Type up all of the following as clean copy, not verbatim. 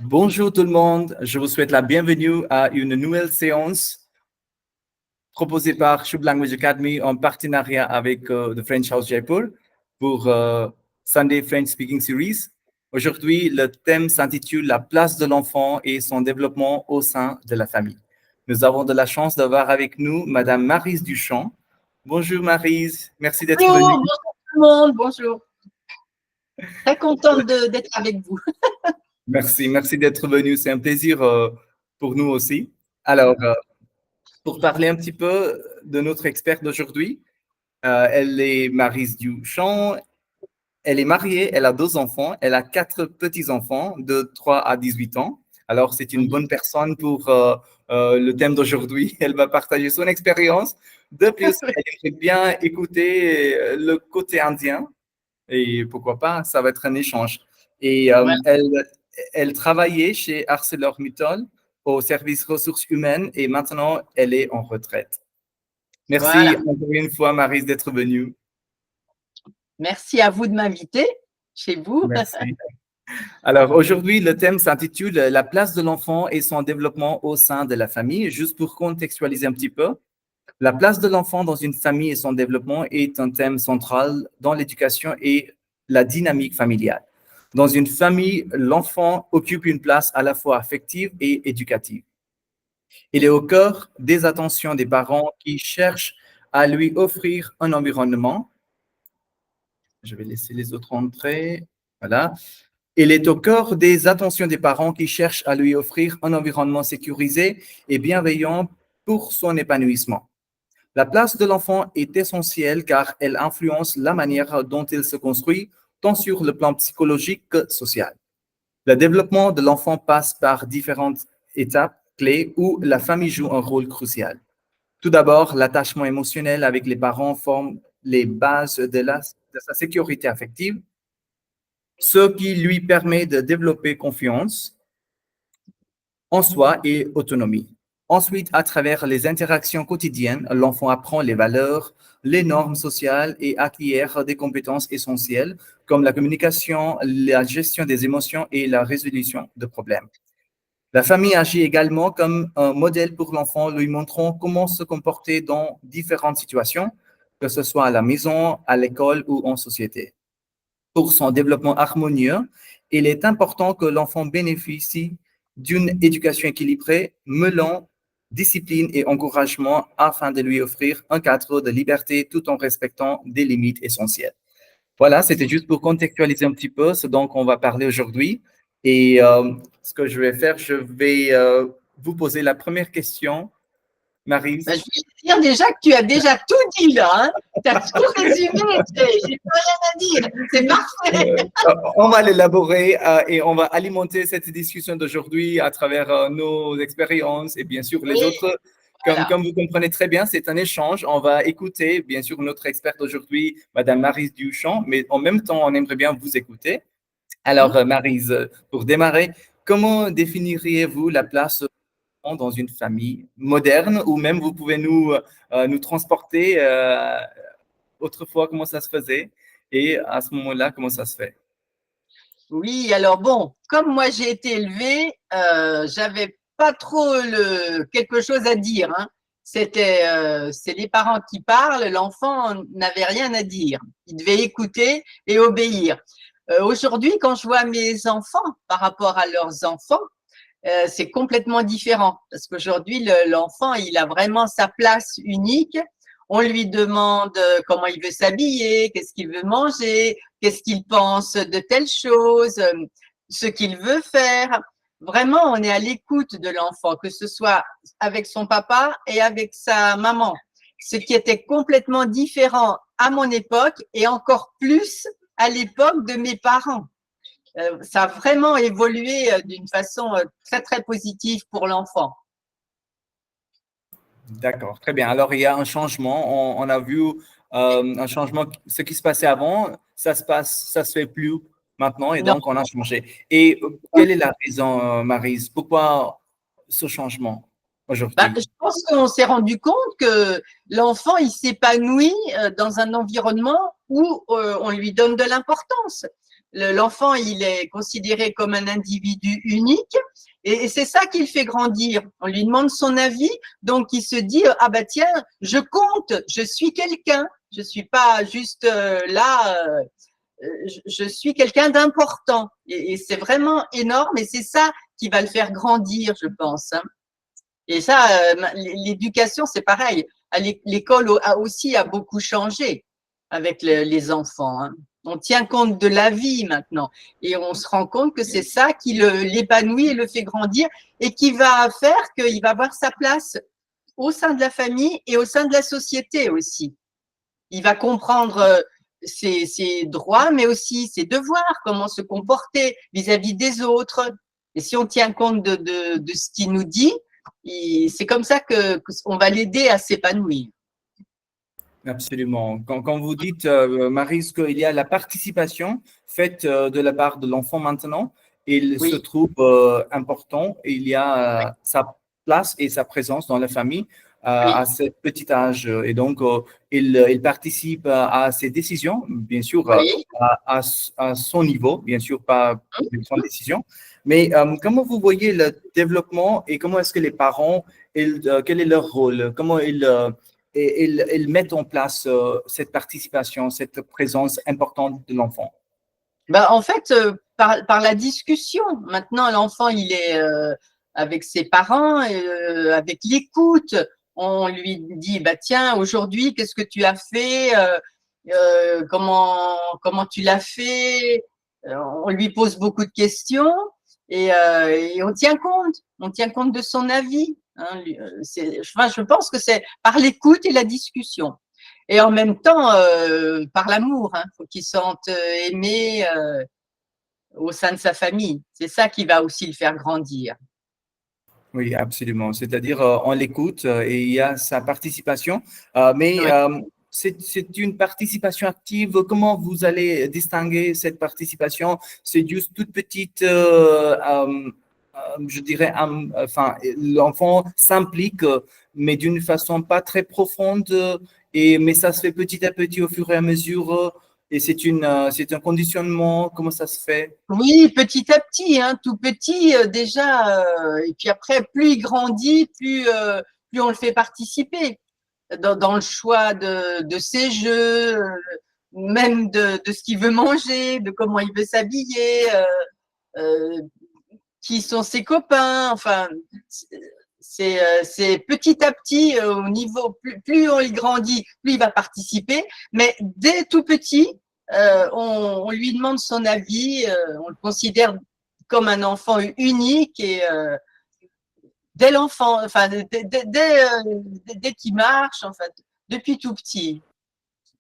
Bonjour tout le monde, je vous souhaite la bienvenue à une nouvelle séance proposée par Shub Language Academy en partenariat avec The French House Jaipur pour Sunday French Speaking Series. Aujourd'hui, le thème s'intitule La place de l'enfant et son développement au sein de la famille. Nous avons de la chance d'avoir avec nous Madame Maryse Duchamp. Bonjour Maryse, merci d'être venue. Bonjour tout le monde, bonjour. Très contente d'être avec vous. Merci d'être venu. C'est un plaisir pour nous aussi. Alors, pour parler un petit peu de notre experte d'aujourd'hui, elle est Maryse Duchamp. Elle est mariée, elle a 2 enfants, elle a 4 petits-enfants de 3 à 18 ans. Alors, c'est une bonne personne pour le thème d'aujourd'hui. Elle va partager son expérience. De plus, elle aimerait bien écouter le côté indien. Et pourquoi pas, ça va être un échange. Et elle travaillait chez ArcelorMittal au service ressources humaines et maintenant, elle est en retraite. Merci encore une fois, Maryse, d'être venue. Merci à vous de m'inviter chez vous. Merci. Alors, aujourd'hui, le thème s'intitule « La place de l'enfant et son développement au sein de la famille ». Juste pour contextualiser un petit peu, la place de l'enfant dans une famille et son développement est un thème central dans l'éducation et la dynamique familiale. Dans une famille, l'enfant occupe une place à la fois affective et éducative. Il est au cœur des attentions des parents qui cherchent à lui offrir un environnement. Je vais laisser les autres entrer. Voilà. Il est au cœur des attentions des parents qui cherchent à lui offrir un environnement sécurisé et bienveillant pour son épanouissement. La place de l'enfant est essentielle car elle influence la manière dont il se construit, tant sur le plan psychologique que social. Le développement de l'enfant passe par différentes étapes clés où la famille joue un rôle crucial. Tout d'abord, l'attachement émotionnel avec les parents forme les bases de sa sécurité affective, ce qui lui permet de développer confiance en soi et autonomie. Ensuite, à travers les interactions quotidiennes, l'enfant apprend les valeurs, les normes sociales et acquiert des compétences essentielles comme la communication, la gestion des émotions et la résolution de problèmes. La famille agit également comme un modèle pour l'enfant, lui montrant comment se comporter dans différentes situations, que ce soit à la maison, à l'école ou en société. Pour son développement harmonieux, il est important que l'enfant bénéficie d'une éducation équilibrée, mêlant discipline et encouragement afin de lui offrir un cadre de liberté tout en respectant des limites essentielles. Voilà, c'était juste pour contextualiser un petit peu ce dont on va parler aujourd'hui. Et ce que je vais faire, je vais vous poser la première question, Maryse. Je vais dire déjà que tu as déjà tout dit là. Hein. Tu as tout résumé. J'ai pas rien à dire. C'est parfait. On va l'élaborer et on va alimenter cette discussion d'aujourd'hui à travers nos expériences et bien sûr les autres. Comme vous comprenez très bien, c'est un échange. On va écouter, bien sûr, notre experte aujourd'hui, Madame Maryse Duchamp, mais en même temps, on aimerait bien vous écouter. Alors, Maryse, pour démarrer, comment définiriez-vous la place dans une famille moderne ou même vous pouvez nous transporter autrefois comment ça se faisait et à ce moment-là, comment ça se fait? Oui, alors bon, comme moi j'ai été élevée, j'avais pas trop quelque chose à dire. Hein. C'est les parents qui parlent, l'enfant n'avait rien à dire. Il devait écouter et obéir. Aujourd'hui, quand je vois mes enfants par rapport à leurs enfants, c'est complètement différent parce qu'aujourd'hui, l'enfant, il a vraiment sa place unique. On lui demande comment il veut s'habiller, qu'est-ce qu'il veut manger, qu'est-ce qu'il pense de telle chose, ce qu'il veut faire. Vraiment, on est à l'écoute de l'enfant, que ce soit avec son papa et avec sa maman. Ce qui était complètement différent à mon époque et encore plus à l'époque de mes parents. Ça a vraiment évolué d'une façon très, très positive pour l'enfant. D'accord, très bien. Alors, il y a un changement. On a vu un changement. Ce qui se passait avant, ça se fait plus maintenant et Non. donc on a changé. Et quelle est la raison, Maryse? Pourquoi ce changement aujourd'hui? Je pense qu'on s'est rendu compte que l'enfant, il s'épanouit dans un environnement où on lui donne de l'importance. L'enfant, il est considéré comme un individu unique et c'est ça qui le fait grandir. On lui demande son avis, donc il se dit, ah bah tiens, je compte, je suis quelqu'un, je suis pas juste là, je suis quelqu'un d'important. Et c'est vraiment énorme et c'est ça qui va le faire grandir, je pense, hein. Et ça, l'éducation, c'est pareil. L'école aussi a beaucoup changé avec les enfants, hein. On tient compte de la vie maintenant et on se rend compte que c'est ça qui l'épanouit et le fait grandir et qui va faire qu'il va avoir sa place au sein de la famille et au sein de la société aussi. Il va comprendre ses droits, mais aussi ses devoirs, comment se comporter vis-à-vis des autres. Et si on tient compte de ce qu'il nous dit, c'est comme ça qu'on va l'aider à s'épanouir. Absolument. Quand vous dites, Maryse, qu'il y a la participation faite de la part de l'enfant maintenant, il se Oui, trouve important, il y a sa place et sa présence dans la famille à oui, ce petit âge. Et donc, il participe à ses décisions, bien sûr, oui. à son niveau, bien sûr, pas son décision. Mais comment vous voyez le développement et comment est-ce que les parents, quel est leur rôle? Comment ils mettent en place cette participation, cette présence importante de l'enfant? Bah, en fait, par la discussion. Maintenant, l'enfant, il est avec ses parents, avec l'écoute. On lui dit, bah, tiens, aujourd'hui, qu'est-ce que tu as fait? Comment tu l'as fait? On lui pose beaucoup de questions et on tient compte. On tient compte de son avis, hein. Enfin, je pense que c'est par l'écoute et la discussion. Et en même temps, par l'amour, hein, faut qu'il sente aimé au sein de sa famille. C'est ça qui va aussi le faire grandir. Oui, absolument. C'est-à-dire, on l'écoute et il y a sa participation, mais Oui. c'est une participation active. Comment vous allez distinguer cette participation? C'est juste toute petite, je dirais, enfin, l'enfant s'implique, mais d'une façon pas très profonde, mais ça se fait petit à petit au fur et à mesure, et c'est un conditionnement. Comment ça se fait? Oui, petit à petit, hein, tout petit déjà. Et puis après, plus il grandit, plus on le fait participer dans le choix de ses jeux, même de ce qu'il veut manger, de comment il veut s'habiller, euh, qui sont ses copains. Enfin, c'est petit à petit au niveau, plus on y grandit, plus il va participer. Mais dès tout petit, on lui demande son avis, on le considère comme un enfant unique et dès l'enfant, enfin, dès qu'il marche, en fait, depuis tout petit.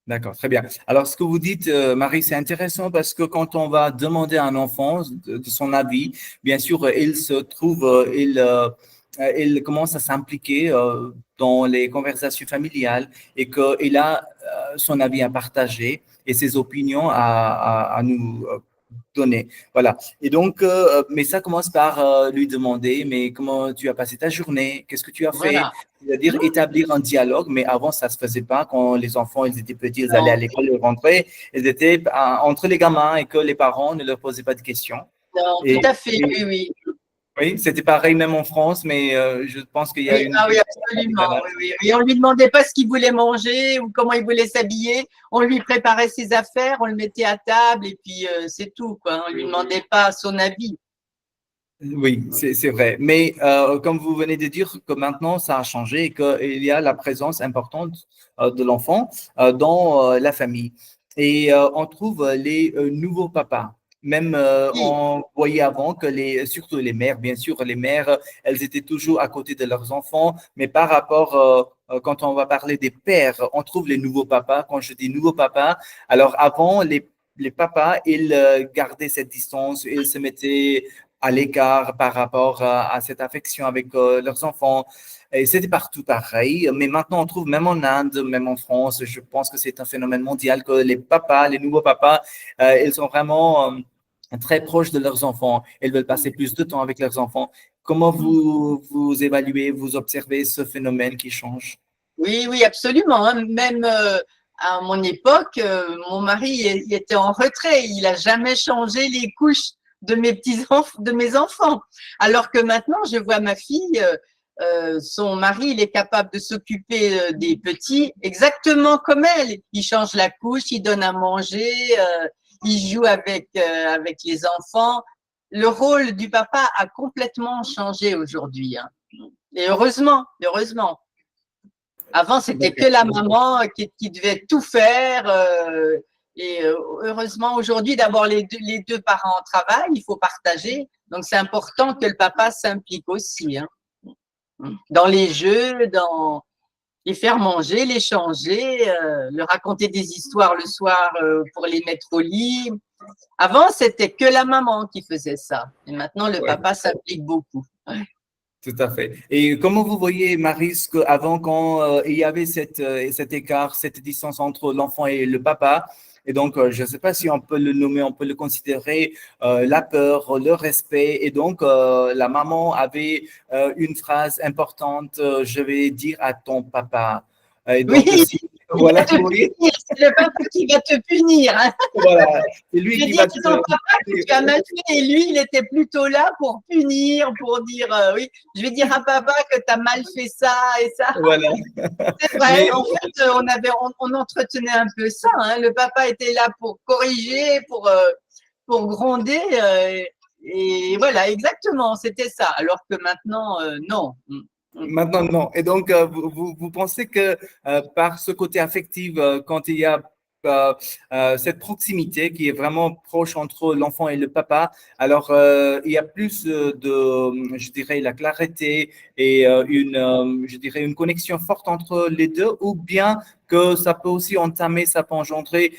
D'accord, très bien. Alors, ce que vous dites, Marie, c'est intéressant parce que quand on va demander à un enfant de son avis, bien sûr, il se trouve, il commence à s'impliquer dans les conversations familiales et qu'il a son avis à partager et ses opinions à nous donner. Voilà. Et donc, mais ça commence par lui demander, mais comment tu as passé ta journée? Qu'est-ce que tu as fait? Voilà. C'est-à-dire établir un dialogue, mais avant, ça ne se faisait pas quand les enfants, ils étaient petits, ils allaient à Non, l'école, ils rentraient, ils étaient entre les gamins et que les parents ne leur posaient pas de questions. non, tout Et, à fait, et oui, oui. oui, c'était pareil même en France, mais je pense qu'il y a Oui, une ah oui, petite absolument. décalage. Oui, oui. Et on lui demandait pas ce qu'il voulait manger ou comment il voulait s'habiller. On lui préparait ses affaires, on le mettait à table et puis c'est tout, quoi. On lui demandait pas son avis. Oui, c'est vrai. Mais comme vous venez de dire que maintenant, ça a changé et qu'il y a la présence importante de l'enfant dans la famille. Et on trouve les nouveaux papas. Même Oui, on voyait avant que surtout les mères, bien sûr, les mères, elles étaient toujours à côté de leurs enfants. Mais par rapport, quand on va parler des pères, on trouve les nouveaux papas. Quand je dis nouveaux papas, alors avant, les papas, ils gardaient cette distance, ils se mettaient à l'écart par rapport à cette affection avec leurs enfants. Et c'était partout pareil. Mais maintenant, on trouve même en Inde, même en France, je pense que c'est un phénomène mondial que les papas, les nouveaux papas, ils sont vraiment très proches de leurs enfants. Ils veulent passer plus de temps avec leurs enfants. Comment vous évaluez, vous observez ce phénomène qui change? oui, oui, absolument, hein. Même à mon époque, mon mari il était en retrait. Il n'a jamais changé les couches de mes enfants. Alors que maintenant, je vois ma fille, son mari, il est capable de s'occuper des petits exactement comme elle. Il change la couche, il donne à manger, il joue avec les enfants. Le rôle du papa a complètement changé aujourd'hui, hein. Et heureusement, heureusement. Avant, c'était que la maman qui devait tout faire. Et heureusement, aujourd'hui, d'avoir les deux parents au travail, il faut partager. Donc, c'est important que le papa s'implique aussi, hein, dans les jeux, dans les faire manger, les changer, leur raconter des histoires le soir pour les mettre au lit. Avant, c'était que la maman qui faisait ça. Et maintenant, le papa s'implique beaucoup. Tout à fait. Et comment vous voyez, Maryse, qu'avant, quand il y avait cet écart, cette distance entre l'enfant et le papa, et donc, je ne sais pas si on peut le nommer, on peut le considérer, la peur, le respect, et donc, la maman avait une phrase importante, je vais dire à ton papa. Et donc, Oui, si, voilà, vous voyez, c'est le papa qui va te punir, hein. voilà, c'est lui Je vais qui dire va à ton papa que tu as mal fait, et lui, il était plutôt là pour punir, pour dire oui, je vais dire à papa que tu as mal fait ça et ça. Voilà. C'est vrai, Mais, en fait, on entretenait un peu ça, hein. Le papa était là pour corriger, pour gronder, et voilà, exactement, c'était ça. Alors que maintenant, non. maintenant, non. Et donc, vous pensez que par ce côté affectif, quand il y a cette proximité qui est vraiment proche entre l'enfant et le papa, alors il y a plus je dirais, la clarté et je dirais, une connexion forte entre les deux, ou bien que ça peut aussi entamer, ça peut engendrer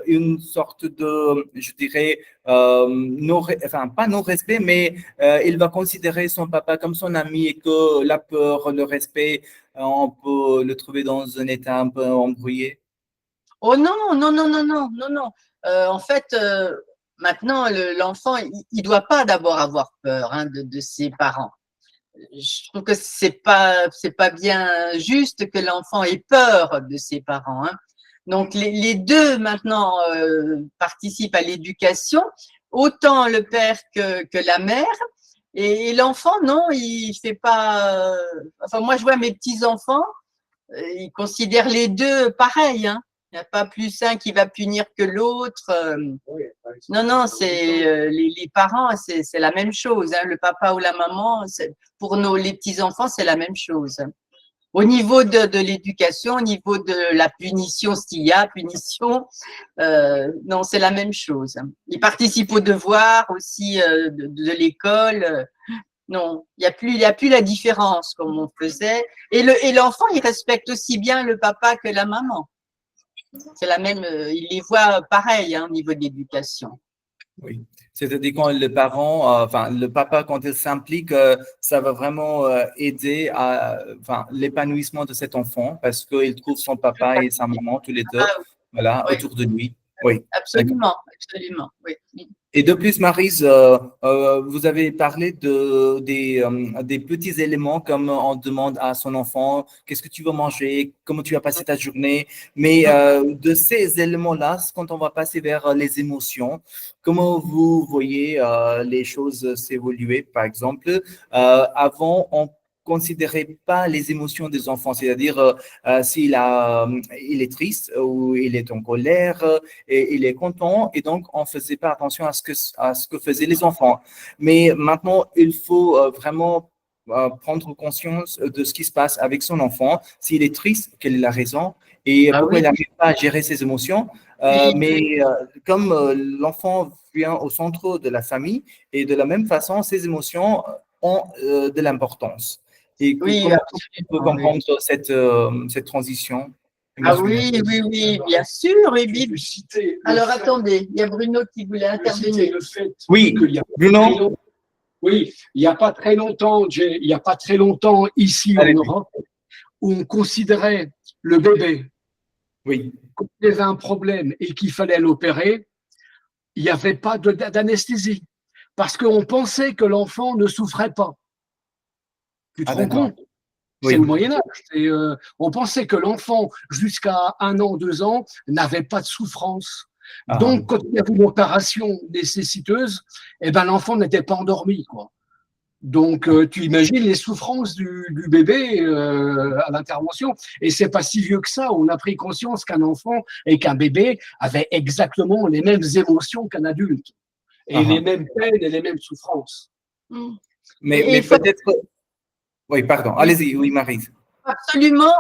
une sorte de, je dirais, enfin, pas non-respect, mais il va considérer son papa comme son ami et que la peur, le respect, on peut le trouver dans un état un peu embrouillé. Oh non, non, non, non, non, non, non. En fait, maintenant, l'enfant, il doit pas d'abord avoir peur, hein, de ses parents. Je trouve que c'est pas bien juste que l'enfant ait peur de ses parents, hein. Donc, les deux, maintenant, participent à l'éducation, autant le père que la mère. Et l'enfant, non, il fait pas. Enfin, moi, je vois mes petits-enfants, ils considèrent les deux pareils, hein. Il n'y a pas plus un qui va punir que l'autre. Non, non, c'est les parents, c'est la même chose, hein. Le papa ou la maman, pour les petits-enfants, c'est la même chose. Au niveau de l'éducation, au niveau de la punition, s'il y a punition, non, c'est la même chose. Ils participent aux devoirs aussi de l'école. Non, il y a plus la différence comme on faisait. Et l'enfant, il respecte aussi bien le papa que la maman. C'est la même, il les voit pareil, hein, au niveau de l'éducation. Oui. C'est-à-dire quand le parent, enfin le papa, quand il s'implique, ça va vraiment aider à, enfin, l'épanouissement de cet enfant parce qu'il trouve son papa et sa maman tous les deux, Ah, voilà, oui, autour de lui. Oui, d'accord. absolument, absolument, oui. Et de plus, Maryse, vous avez parlé des petits éléments comme on demande à son enfant, qu'est-ce que tu veux manger, comment tu vas passer ta journée. Mais de ces éléments-là, quand on va passer vers les émotions, comment vous voyez les choses s'évoluer, par exemple? Avant, on considérait pas les émotions des enfants, c'est-à-dire il est triste ou il est en colère, et il est content, et donc on faisait pas attention à ce que faisaient les enfants. Mais maintenant, il faut vraiment prendre conscience de ce qui se passe avec son enfant. S'il est triste, quelle est la raison et Ah pourquoi oui, il n'arrive pas à gérer ses émotions. oui, Mais comme l'enfant vient au centre de la famille, et de la même façon, ses émotions ont de l'importance. Et oui, comment on peut absolument, oui. comprendre cette transition Ah émotionnelle? oui, oui, oui, bien sûr, oui, oui. Alors attendez, il y a Bruno qui voulait intervenir. Le fait Oui, qu'il y a Bruno, oui, il n'y a pas très longtemps, il n'y a pas très longtemps ici en allez, Europe, où on considérait le bébé, oui, quand il avait un problème et qu'il fallait l'opérer, il n'y avait pas d'anesthésie. Parce qu'on pensait que l'enfant ne souffrait pas. Tu te ah rends d'accord, compte? C'est Oui. le Moyen Âge. On pensait que l'enfant, jusqu'à 1 an, 2 ans, n'avait pas de souffrance. Ah, Donc, quand il y avait une opération nécessiteuse, eh ben, l'enfant n'était pas endormi, quoi. Donc, tu imagines les souffrances du bébé à l'intervention. Et c'est pas si vieux que ça. On a pris conscience qu'un enfant et qu'un bébé avaient exactement les mêmes émotions qu'un adulte et les ah. mêmes peines et les mêmes souffrances. Mm. Mais, Et mais il faut peut-être, oui, pardon, oui, allez-y, oui, Marie. absolument,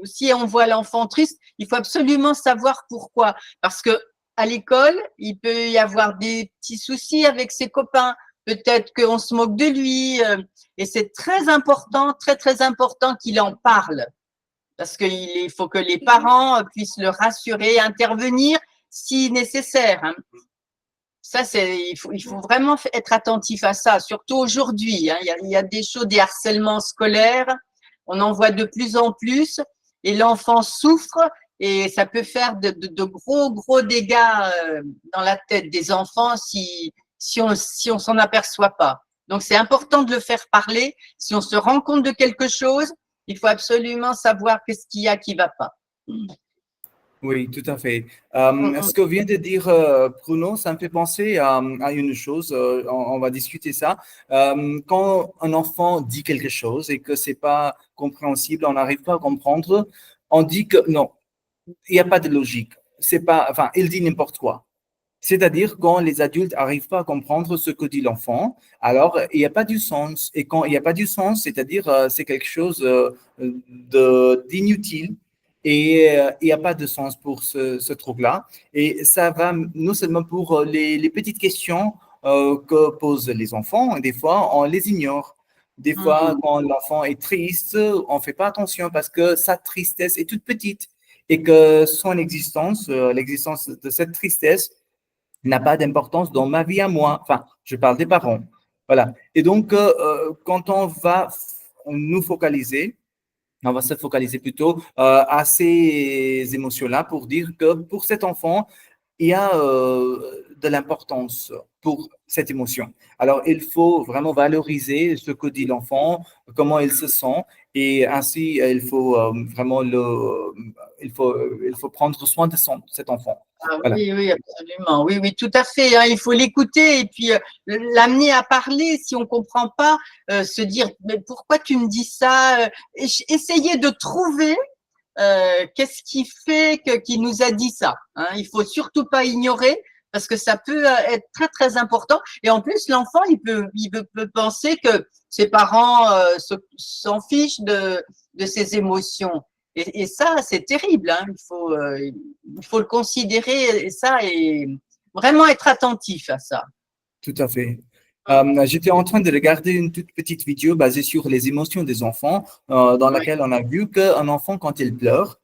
si on voit l'enfant triste, il faut absolument savoir pourquoi. Parce que à l'école, il peut y avoir des petits soucis avec ses copains. Peut-être qu'on se moque de lui. Et c'est très important, très, très important qu'il en parle. Parce qu'il faut que les parents puissent le rassurer, intervenir si nécessaire, hein. Ça, il faut vraiment être attentif à ça, surtout aujourd'hui, hein. Il y a des choses, des harcèlements scolaires, on en voit de plus en plus, et l'enfant souffre, et ça peut faire de gros, gros dégâts dans la tête des enfants si on s'en aperçoit pas. Donc, c'est important de le faire parler. Si on se rend compte de quelque chose, il faut absolument savoir qu'est-ce qu'il y a qui va pas. Oui, tout à fait. Mm, Ce mm. que vient de dire Bruno, ça me fait penser à une chose, on va discuter ça. Quand un enfant dit quelque chose et que c'est pas compréhensible, on n'arrive pas à comprendre, on dit que non, il n'y a pas de logique. C'est pas, enfin, il dit n'importe quoi. C'est-à-dire quand les adultes n'arrivent pas à comprendre ce que dit l'enfant, alors il n'y a pas du sens. Et quand il n'y a pas du sens, c'est-à-dire c'est quelque chose d'inutile et il n'y a pas de sens pour ce truc-là. Et ça va non seulement pour les petites questions que posent les enfants, des fois on les ignore. Des fois, Mm. quand l'enfant est triste, on ne fait pas attention parce que sa tristesse est toute petite et que son existence, l'existence de cette tristesse, n'a pas d'importance dans ma vie à moi. Enfin, je parle des parents. Voilà. Et donc, quand on va nous focaliser, on va se focaliser plutôt à ces émotions-là pour dire que pour cet enfant, il y a de l'importance pour cette émotion. Alors, il faut vraiment valoriser ce que dit l'enfant, comment il se sent, et ainsi, il faut vraiment il faut prendre soin de cet enfant. Ah Voilà. oui, oui, absolument. Oui, oui, tout à fait, hein. Il faut l'écouter et puis l'amener à parler si on comprend pas, se dire mais pourquoi tu me dis ça? Essayer de trouver qu'est-ce qui fait qu'il nous a dit ça, hein. Il faut surtout pas ignorer parce que ça peut être très très important. Et en plus, l'enfant peut penser que ses parents s'en fichent de ses émotions. Et ça, c'est terrible, hein. Il faut le considérer et ça et vraiment être attentif à ça. Tout à fait. J'étais en train de regarder une toute petite vidéo basée sur les émotions des enfants, dans Oui, laquelle on a vu qu'un enfant, quand il pleure,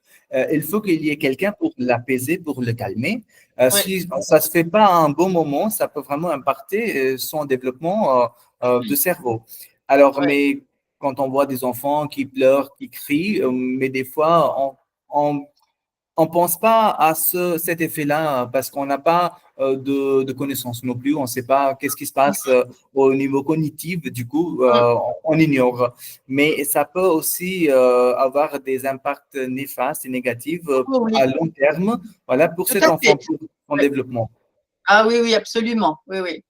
il faut qu'il y ait quelqu'un pour l'apaiser, pour le calmer. oui, Si ça ne se fait pas à un bon moment, ça peut vraiment impacter son développement de cerveau. Alors, oui. mais quand on voit des enfants qui pleurent, qui crient, mais des fois, on pense pas à cet effet-là parce qu'on n'a pas de connaissances non plus. On ne sait pas qu'est-ce qui se passe au niveau cognitif. Du coup, on ignore. Mais ça peut aussi avoir des impacts néfastes et négatifs à Oui, long terme, voilà, pour tout cet à fait. enfant, pour son Oui. développement. Ah oui, oui, absolument. Oui, oui.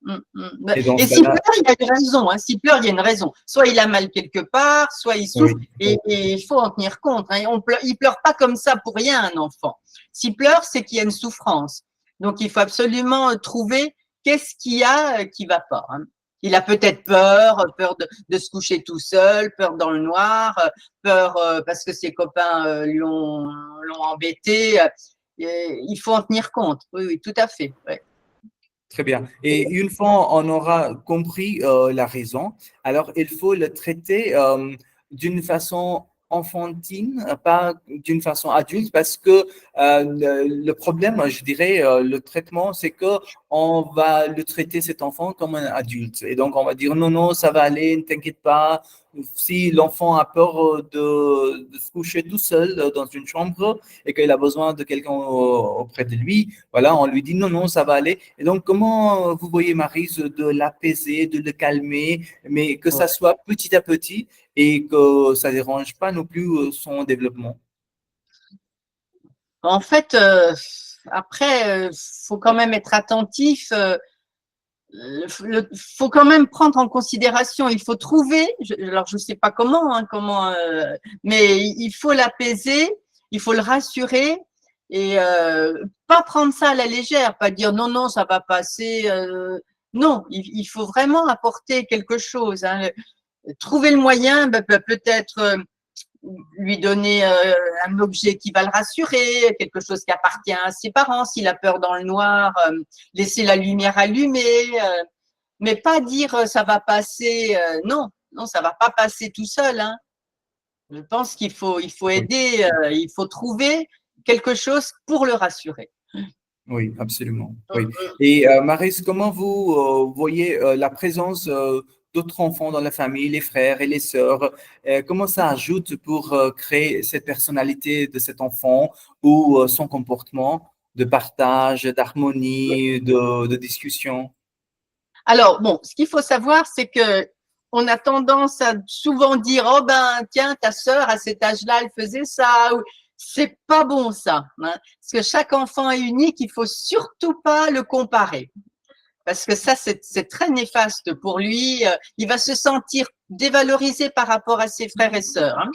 Et dans Et ce s'il cas-là, pleure, il y a une raison, hein. S'il pleure, il y a une raison. Soit il a mal quelque part, soit il souffre. oui, Et il faut en tenir compte, hein. Il pleure pas comme ça pour rien, un enfant. S'il pleure, c'est qu'il y a une souffrance. Donc, il faut absolument trouver qu'est-ce qu'il y a qui va pas, hein. Il a peut-être peur de se coucher tout seul, peur dans le noir, peur parce que ses copains l'ont embêté. Il faut en tenir compte. Oui, oui, tout à fait. Ouais. très bien. Et une fois on aura compris la raison, alors il faut le traiter d'une façon enfantine, pas d'une façon adulte, parce que le problème, je dirais, le traitement, c'est que on va le traiter cet enfant comme un adulte. Et donc on va dire non, non, ça va aller, ne t'inquiète pas, si l'enfant a peur de se coucher tout seul dans une chambre et qu'il a besoin de quelqu'un auprès de lui, voilà, on lui dit non, non, ça va aller. Et donc, comment vous voyez, Maryse, de l'apaiser, de le calmer, mais que ça soit petit à petit et que ça ne dérange pas non plus son développement? En fait, après, faut quand même être attentif. Faut quand même prendre en considération. Il faut trouver. Alors, je ne sais pas comment, hein, mais il faut l'apaiser. Il faut le rassurer et pas prendre ça à la légère. Pas dire non, non, ça va passer. Non, il faut vraiment apporter quelque chose. Hein. Trouver le moyen, peut-être lui donner un objet qui va le rassurer, quelque chose qui appartient à ses parents. S'il a peur dans le noir, laisser la lumière allumée, mais pas dire ça va passer. Non, non, ça va pas passer tout seul. Hein. Je pense qu'il faut aider, il faut trouver quelque chose pour le rassurer. Oui, absolument. Oui. Et Maryse, comment vous voyez la présence d'autres enfants dans la famille, les frères et les sœurs, comment ça ajoute pour créer cette personnalité de cet enfant ou son comportement de partage, d'harmonie, de discussion? Alors, bon, ce qu'il faut savoir, c'est que on a tendance à souvent dire, oh ben, tiens, ta sœur, à cet âge-là, elle faisait ça. C'est pas bon, ça. Hein, parce que chaque enfant est unique, il faut surtout pas le comparer. Parce que ça, c'est très néfaste pour lui. Il va se sentir dévalorisé par rapport à ses frères et sœurs. Hein.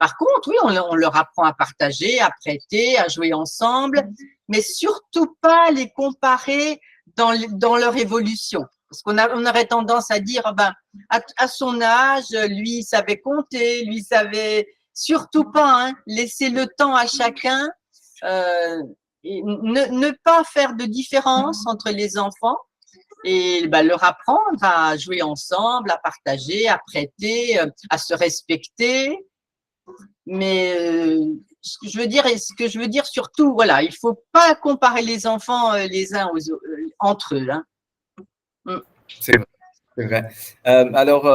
Par contre, oui, on leur apprend à partager, à prêter, à jouer ensemble, mais surtout pas les comparer dans leur évolution. Parce on aurait tendance à dire, ben, à son âge, lui, il savait compter, lui, savait surtout pas hein, laisser le temps à chacun, et ne pas faire de différence entre les enfants et ben, leur apprendre à jouer ensemble, à partager, à prêter, à se respecter. Mais ce que je veux dire surtout, voilà, il faut pas comparer les enfants les uns entre eux. Hein. C'est vrai. C'est vrai. Alors,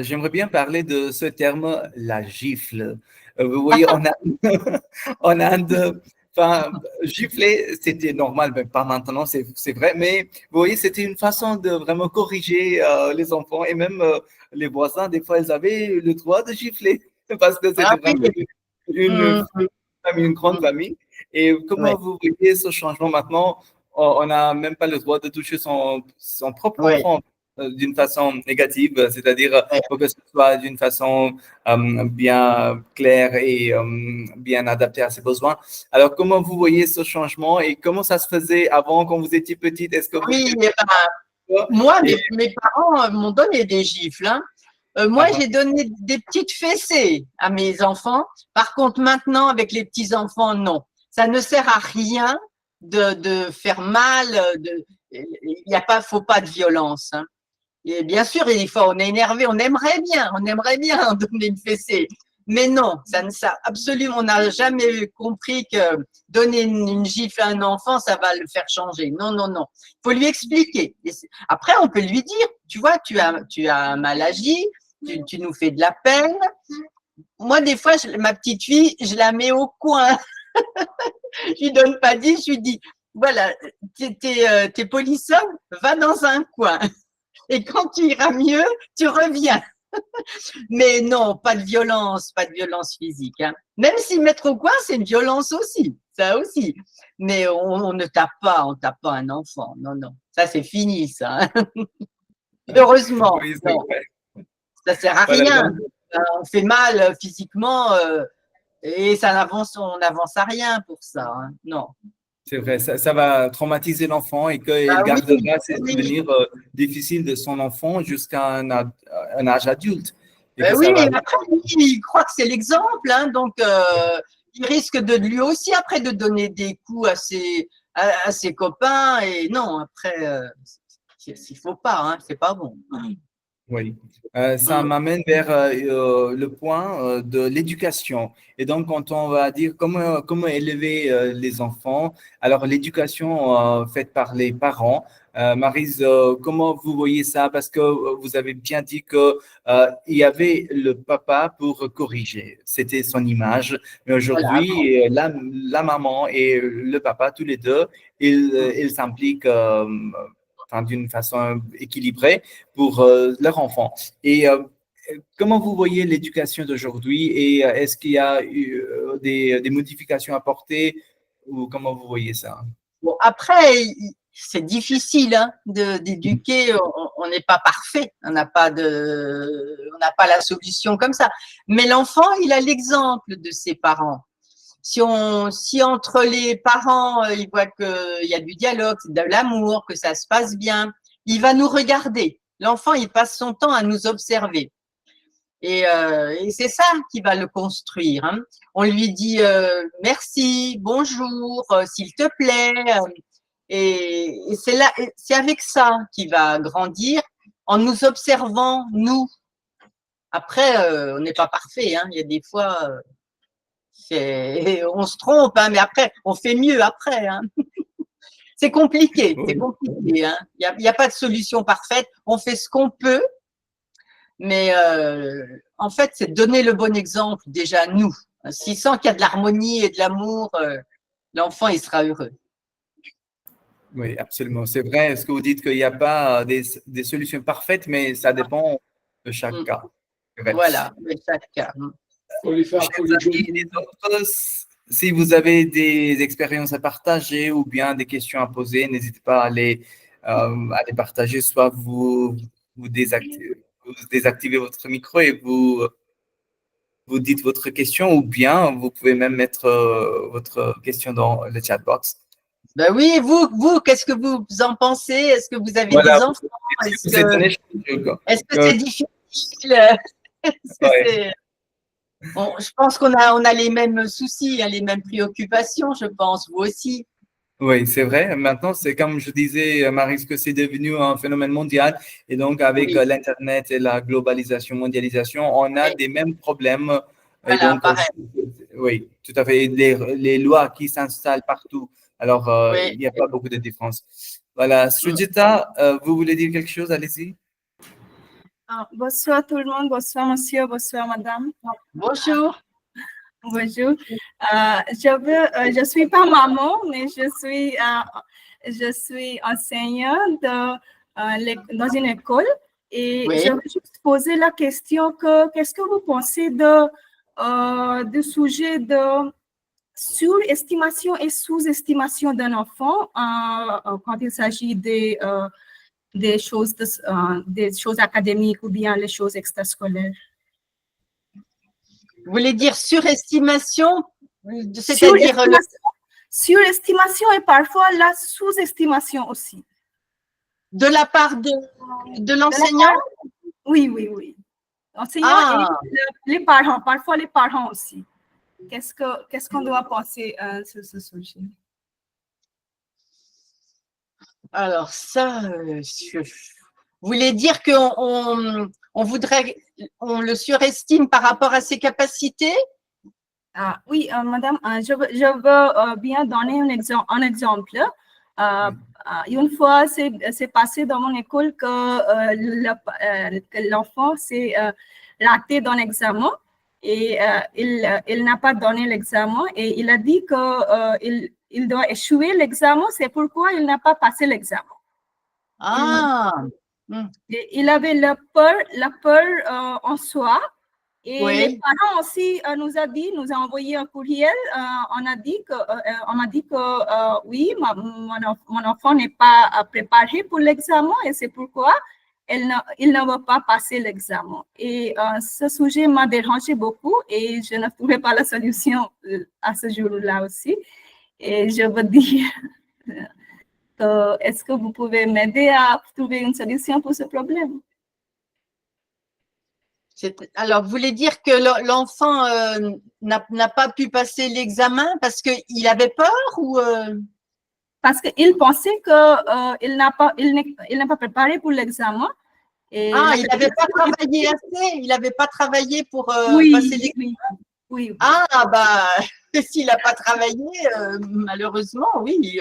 j'aimerais bien parler de ce terme, la gifle. Vous voyez, en Inde, enfin, gifler, c'était normal, mais pas maintenant, c'est vrai. Mais vous voyez, c'était une façon de vraiment corriger les enfants et même les voisins. Des fois, ils avaient le droit de gifler parce que c'était vraiment une grande famille. Et comment vous voyez ce changement maintenant? On n'a même pas le droit de toucher son propre enfant d'une façon négative, c'est-à-dire pour que ce soit d'une façon bien claire et bien adaptée à ses besoins. Alors, comment vous voyez ce changement et comment ça se faisait avant quand vous étiez petite? Est-ce que vous moi, mes parents m'ont donné des gifles. Hein. Moi, j'ai donné des petites fessées à mes enfants. Par contre, maintenant, avec les petits-enfants, non. Ça ne sert à rien de faire mal. Faut pas de violence. Hein. Et bien sûr, des fois, on est énervé, on aimerait bien donner une fessée. Mais non, absolument, on n'a jamais compris que donner une gifle à un enfant, ça va le faire changer. Non, non, non. Il faut lui expliquer. Après, on peut lui dire, tu vois, tu as mal agi, tu nous fais de la peine. Moi, des fois, ma petite fille, je la mets au coin. Je lui donne pas 10, je lui dis, voilà, t'es polissonne, va dans un coin. Et quand tu iras mieux, tu reviens. Mais non, pas de violence physique. Hein. Même si mettre au coin, c'est une violence aussi, ça aussi. Mais on ne tape pas, on tape pas un enfant. Non, non, ça c'est fini, ça. Hein. Heureusement, Oui, non. Ça sert à rien. On fait mal physiquement et on n'avance à rien pour ça. Hein. Non. C'est vrai, ça va traumatiser l'enfant et qu'il gardera ces souvenirs difficiles de son enfant jusqu'à un âge adulte. Oui, mais après, il croit que c'est l'exemple, hein, donc il risque de lui aussi après de donner des coups à ses copains. Et non, après, il ne faut pas, hein, c'est pas bon. Oui, ça m'amène vers le point de l'éducation. Et donc, quand on va dire comment élever les enfants, alors l'éducation faite par les parents. Maryse, comment vous voyez ça? Parce que vous avez bien dit que il y avait le papa pour corriger. C'était son image. Mais Voilà. aujourd'hui, la maman et le papa, tous les deux, ils s'impliquent enfin, d'une façon équilibrée pour leur enfant. Et comment vous voyez l'éducation d'aujourd'hui et est-ce qu'il y a eu des modifications apportées ou comment vous voyez ça? Bon, après, c'est difficile hein, d'éduquer. On n'est pas parfait. On n'a pas la solution comme ça. Mais l'enfant, il a l'exemple de ses parents. Si entre les parents, il voit qu'il y a du dialogue, de l'amour, que ça se passe bien, il va nous regarder. L'enfant, il passe son temps à nous observer. Et c'est ça qui va le construire. Hein. On lui dit merci, bonjour, s'il te plaît. Et c'est avec ça qu'il va grandir en nous observant, nous. Après, on n'est pas parfait. Hein. Il y a des fois, on se trompe, hein, mais après, on fait mieux après. Hein. C'est compliqué, c'est compliqué. Hein. Il n'y a pas de solution parfaite. On fait ce qu'on peut. Mais en fait, c'est donner le bon exemple déjà nous. S'il sent qu'il y a de l'harmonie et de l'amour, l'enfant, il sera heureux. Oui, absolument. C'est vrai ce que vous dites qu'il n'y a pas des solutions parfaites, mais ça dépend de chaque cas. Voilà, de chaque cas. Chers amis, les autres, si vous avez des expériences à partager ou bien des questions à poser, n'hésitez pas à les partager. Soit vous désactivez votre micro et vous dites votre question, ou bien vous pouvez même mettre votre question dans le chat box. Ben oui, vous, qu'est-ce que vous en pensez? Est-ce que vous avez des enfants? Est-ce que c'est difficile? Bon, je pense qu'on a les mêmes soucis, hein, les mêmes préoccupations, je pense, vous aussi. Oui, c'est vrai. Maintenant, c'est comme je disais, Maryse, que c'est devenu un phénomène mondial. Et donc, avec l'Internet et la globalisation, mondialisation, on a des mêmes problèmes. Et Voilà, donc, oui, tout à fait. Les lois qui s'installent partout. Alors, il n'y a pas beaucoup de différence. Voilà. Sujita, vous voulez dire quelque chose? Allez-y. Bonsoir tout le monde. Bonsoir, monsieur. Bonsoir, madame. Bonjour. Bonjour. Je suis pas maman, mais je suis enseignante dans une école et je veux juste poser la question qu'est-ce que vous pensez du sujet de surestimation et sous-estimation d'un enfant quand il s'agit des choses académiques ou bien les choses extrascolaires? Vous voulez dire surestimation, c'est-à-dire surestimation et parfois la sous-estimation aussi. De la part de l'enseignant? Oui. Enseignant et les parents, parfois les parents aussi. Qu'est-ce qu'on doit penser sur ce sujet? Alors ça, vous voulez dire qu'on le surestime par rapport à ses capacités? Oui, madame, je veux bien donner un exemple. Une fois, c'est passé dans mon école que l'enfant s'est raté dans l'examen et il n'a pas donné l'examen et il a dit qu'il doit échouer l'examen, c'est pourquoi il n'a pas passé l'examen. Et il avait la peur en soi. Et les parents aussi nous a envoyé un courriel. On m'a dit que oui, mon enfant n'est pas préparé pour l'examen et c'est pourquoi il ne va pas passer l'examen. Et ce sujet m'a dérangé beaucoup et je ne trouvais pas la solution à ce jour-là aussi. Et je veux dire, est-ce que vous pouvez m'aider à trouver une solution pour ce problème? Alors, vous voulez dire que l'enfant n'a pas pu passer l'examen parce qu'il avait peur ou Parce qu'il pensait qu'il n'est pas préparé pour l'examen Et Ah, il n'avait pas travaillé assez, il n'avait pas travaillé pour oui, passer les… oui, oui, Ah, bah, s'il n'a pas travaillé, malheureusement, oui,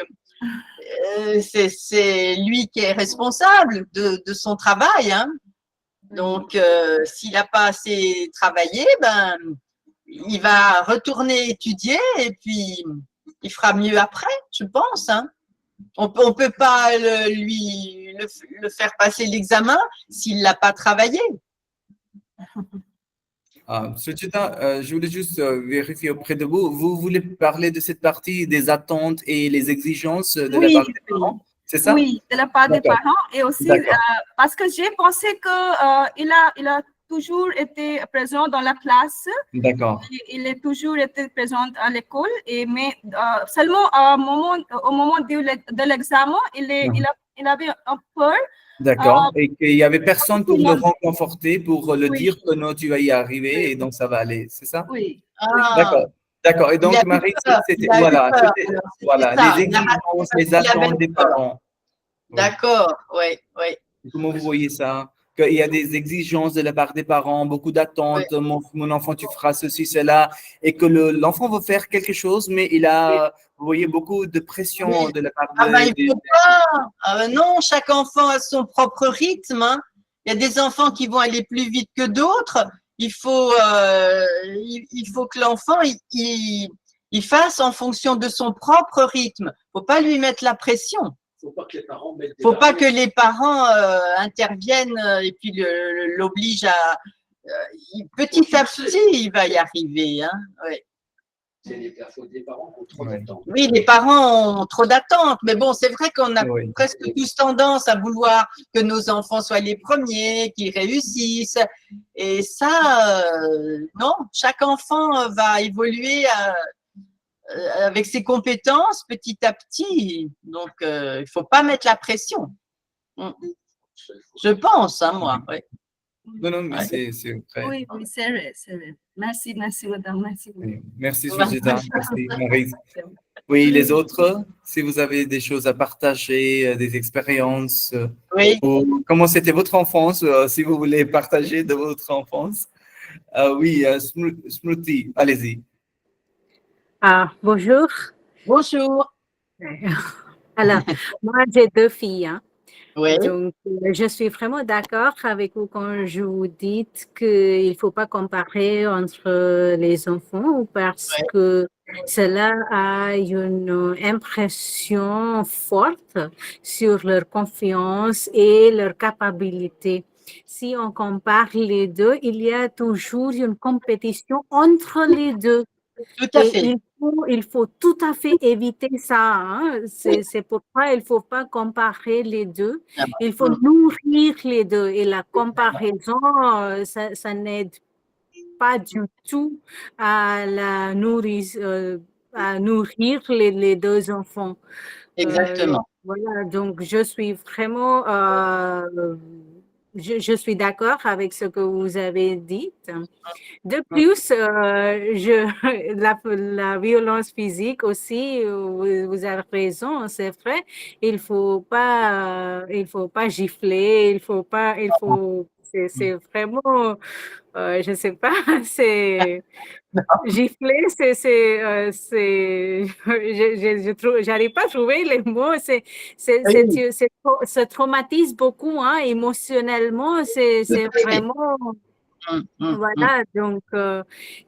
c'est lui qui est responsable de son travail, hein. Donc, s'il n'a pas assez travaillé, ben, il va retourner étudier et puis il fera mieux après, je pense, hein. On peut pas le faire passer l'examen s'il l'a pas travaillé. Suchita, je voulais juste vérifier auprès de vous. Vous voulez parler de cette partie des attentes et les exigences de la oui, part des oui. parents? C'est ça? Oui, de la part des D'accord. parents et aussi D'accord. parce que j'ai pensé qu'il il a toujours été présent dans la classe, D'accord. il est toujours été présent à l'école, mais seulement au moment de l'examen, il avait un peur. D'accord. Et qu'il n'y avait personne pour le Oui, réconforter, pour le oui, dire que non, tu vas y arriver et donc ça va aller. C'est ça? oui. Ah, D'accord. D'accord. Et il a donc, eu Marie, peur, c'était, il a eu voilà, peur. c'était, Alors, c'était voilà, ça. les Il a raté exigences, parce les qu'il avait attentes des peur. parents. Oui. D'accord, oui, oui, Comment vous voyez ça? Qu'il y a des exigences de la part des parents, beaucoup oui. d'attentes, mon enfant, tu feras ceci, cela, et que l'enfant veut faire quelque chose, mais il a, vous voyez, beaucoup de pression Oui. de la part Ah ben, il des… faut pas. Ah ben non, chaque enfant a son propre rythme, hein. Il y a des enfants qui vont aller plus vite que d'autres. Il faut que l'enfant il fasse en fonction de son propre rythme. Faut pas lui mettre la pression. Faut pas que les parents mettent des Faut pas barrières. que les parents interviennent et puis l'obligent à petit à petit il va y arriver, hein. Ouais. C'est les fautes des parents qui ont trop Oui. d'attentes. Oui, les parents ont trop d'attentes, mais bon, c'est vrai qu'on a Oui. presque tous tendance à vouloir que nos enfants soient les premiers, qu'ils réussissent. Et ça, non, chaque enfant va évoluer avec ses compétences petit à petit. Donc, il faut pas mettre la pression. Je pense, hein, moi. Ouais. Non, non, mais Ouais. c'est vrai. Oui, oui, c'est vrai, c'est vrai. Merci, merci, madame, merci. Oui. Merci, Ouais. Sujita. Merci, Marie. Oui, les autres, si vous avez des choses à partager, des expériences, Oui. ou comment c'était votre enfance, si vous voulez partager de votre enfance. Oui, Smruti, allez-y. Ah, bonjour. Bonjour. Alors, moi, j'ai deux filles, hein. Oui. Donc, je suis vraiment d'accord avec vous quand je vous dites qu'il ne faut pas comparer entre les enfants parce Ouais. que cela a une impression forte sur leur confiance et leur capacité. Si on compare les deux, il y a toujours une compétition entre les deux. Tout à Et fait. il faut tout à fait éviter ça, hein. C'est pourquoi il ne faut pas comparer les deux. Il faut nourrir les deux. Et la comparaison, ça n'aide pas du tout à à nourrir les deux enfants. Exactement. Voilà, donc je suis vraiment, je suis d'accord avec ce que vous avez dit. De plus, la violence physique aussi, vous avez raison, c'est vrai. Il faut pas gifler, c'est vraiment, je sais pas, c'est gifler, j'arrive pas à trouver les mots. Oui. Ça traumatise beaucoup, hein, émotionnellement. C'est Tout à fait. vraiment. Voilà, donc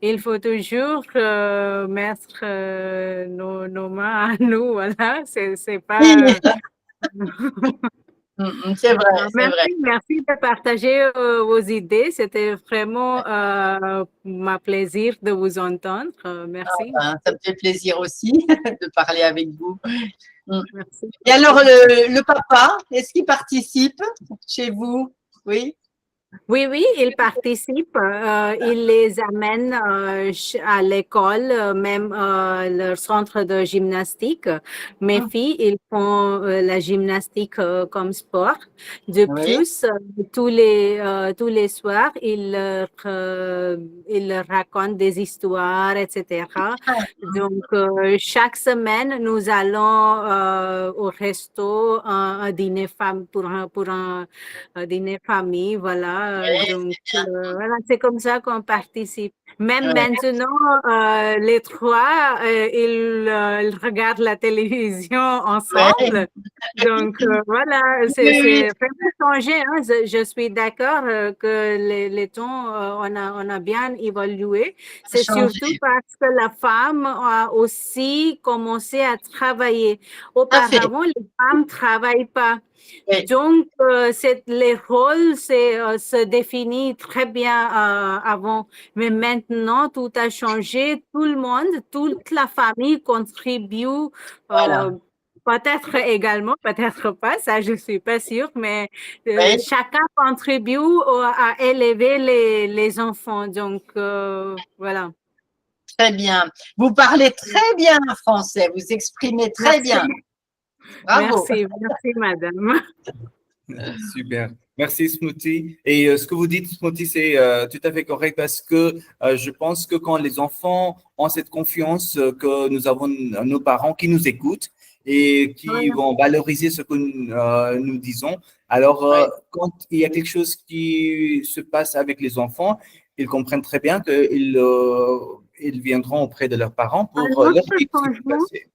il faut toujours mettre nos mains à nous, voilà, c'est pas… C'est vrai, c'est vrai. Merci de partager vos idées, c'était vraiment ma plaisir de vous entendre, merci. Ben, ça me fait plaisir aussi de parler avec vous. Merci. Et alors, le papa, est-ce qu'il participe chez vous? Oui. Oui, oui, ils participent. Ils les amènent à l'école, même leur centre de gymnastique. Mes filles, ils font la gymnastique comme sport. De Oui. plus, tous les soirs, ils leur racontent des histoires, etc. Donc, chaque semaine, nous allons au resto, un dîner pour un dîner famille, voilà. Donc, voilà, c'est comme ça qu'on participe. Même Ouais. maintenant, les trois, ils regardent la télévision ensemble. Donc, voilà, Oui, c'est vraiment changé. Hein. Je suis d'accord que les temps, on a bien évolué. C'est changé. surtout parce que la femme a aussi commencé à travailler. Tout à fait. Auparavant, les femmes ne travaillent pas. Oui. Donc, les rôles se définissent très bien avant. Mais maintenant, tout a changé. Tout le monde, toute la famille contribue. Voilà. Peut-être également, peut-être pas, ça je suis pas sûre, mais Oui. chacun contribue à élever les enfants. Donc, voilà. Très bien. Vous parlez très bien français. Vous exprimez très Merci. bien. Bravo. Merci, madame. Super. Merci, Smoothie. Et ce que vous dites, Smoothie, c'est tout à fait correct parce que je pense que quand les enfants ont cette confiance que nous avons nos parents qui nous écoutent et qui Voilà. vont valoriser ce que nous disons, alors Oui. quand il y a quelque chose qui se passe avec les enfants, ils comprennent très bien qu'ils ils viendront auprès de leurs parents pour Un leur autre dire ce qui s'est changement, passé.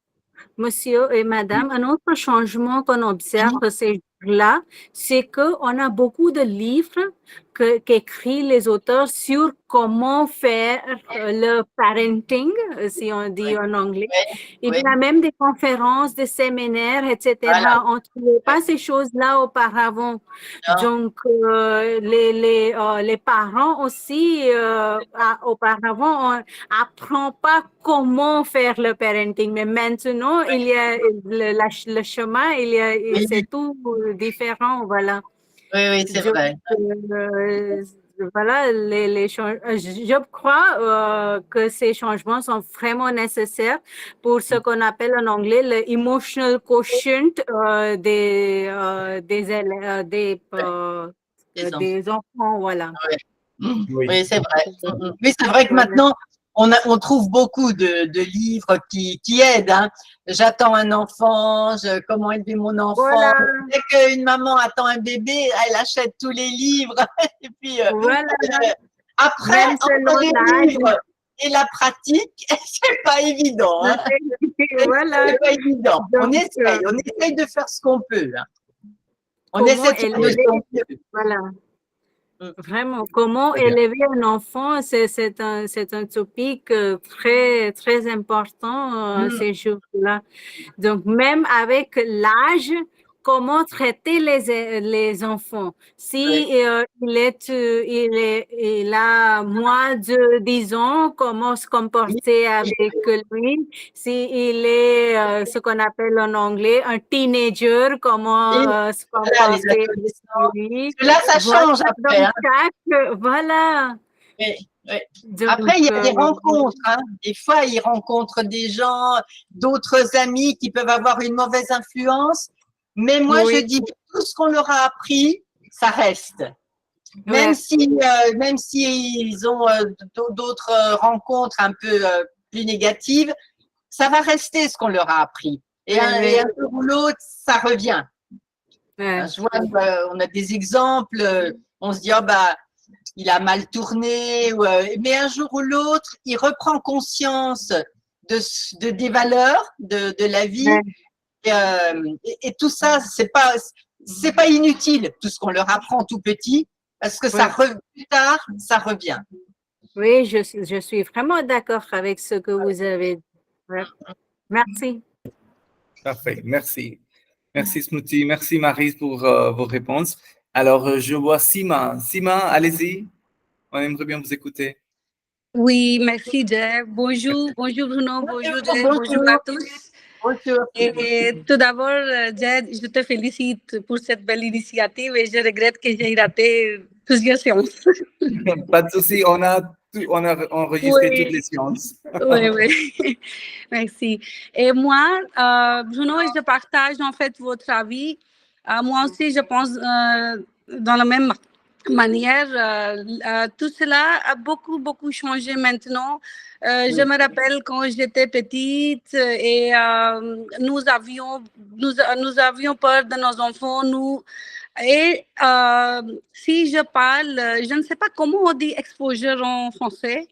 monsieur et madame, un autre changement qu'on observe ces jours-là, c'est qu'on a beaucoup de livres qu'écrivent les auteurs sur comment faire le parenting, si on dit en anglais. Il Oui. y a même des conférences, des séminaires, etc. Voilà. On ne trouvait pas ces choses-là auparavant. Non. Donc, les parents aussi, auparavant, on n'apprend pas comment faire le parenting. Mais maintenant, il y a le chemin, Oui, c'est tout différent, voilà. oui, c'est Donc, vrai. voilà, je crois que ces changements sont vraiment nécessaires pour ce qu'on appelle en anglais le emotional quotient des enfants, voilà. Oui. Oui, c'est vrai. Oui, c'est vrai que Voilà. maintenant, on trouve beaucoup de livres qui aident. Hein. J'attends un enfant, comment élever mon enfant. Voilà. Dès qu'une maman attend un bébé, elle achète tous les livres. Et puis, Voilà. après, Même entre selon les l'âge. livres et la pratique, c'est pas évident. Hein. Voilà. C'est pas évident. Donc, On essaye de faire ce qu'on peut. Hein. On comment essaie de faire de élever, son mieux. voilà. Vraiment, comment Très bien. élever un enfant, c'est un topic très, très important ces jours-là. Donc, même avec l'âge, comment traiter les enfants? Si il a moins de 10 ans, comment se comporter avec lui? Si il est ce qu'on appelle en anglais un teenager, comment se Voilà, les comporter adolescents. avec lui? Parce que là, ça Voilà, change après. donc Hein. voilà. Oui, oui. Donc, Après, il y a des rencontres. Hein. Des fois, ils rencontrent des gens, d'autres amis qui peuvent avoir une mauvaise influence. Mais moi, oui. je dis tout ce qu'on leur a appris, ça reste. Même Ouais. même si ils ont d'autres rencontres un peu plus négatives, ça va rester ce qu'on leur a appris. Et un jour ou l'autre, ça revient. Ouais. Je vois, on a des exemples. On se dit, oh, bah, il a mal tourné, mais un jour ou l'autre, il reprend conscience des valeurs de la vie. Et tout ça, c'est pas inutile, tout ce qu'on leur apprend tout petit, parce que plus tard, ça revient. Oui, je suis vraiment d'accord avec ce que vous avez dit. Ouais. Merci. Parfait, merci. Merci Smoothie, merci Marie pour vos réponses. Alors, je vois Sima. Sima, allez-y. On aimerait bien vous écouter. Oui, merci Jeff. Bonjour, bonjour Bruno, bonjour Jeff, bonjour à tous. Bonjour. Et tout d'abord, Jeff, je te félicite pour cette belle initiative et je regrette que j'ai raté plusieurs séances. Pas de souci, on a enregistré Oui. toutes les séances. Oui, oui. Merci. Et moi, Bruno, je partage en fait votre avis. Moi aussi, je pense dans la même manière. Tout cela a beaucoup, beaucoup changé maintenant. Je me rappelle quand j'étais petite et nous avions peur de nos enfants. Et si je parle, je ne sais pas comment on dit exposure en français.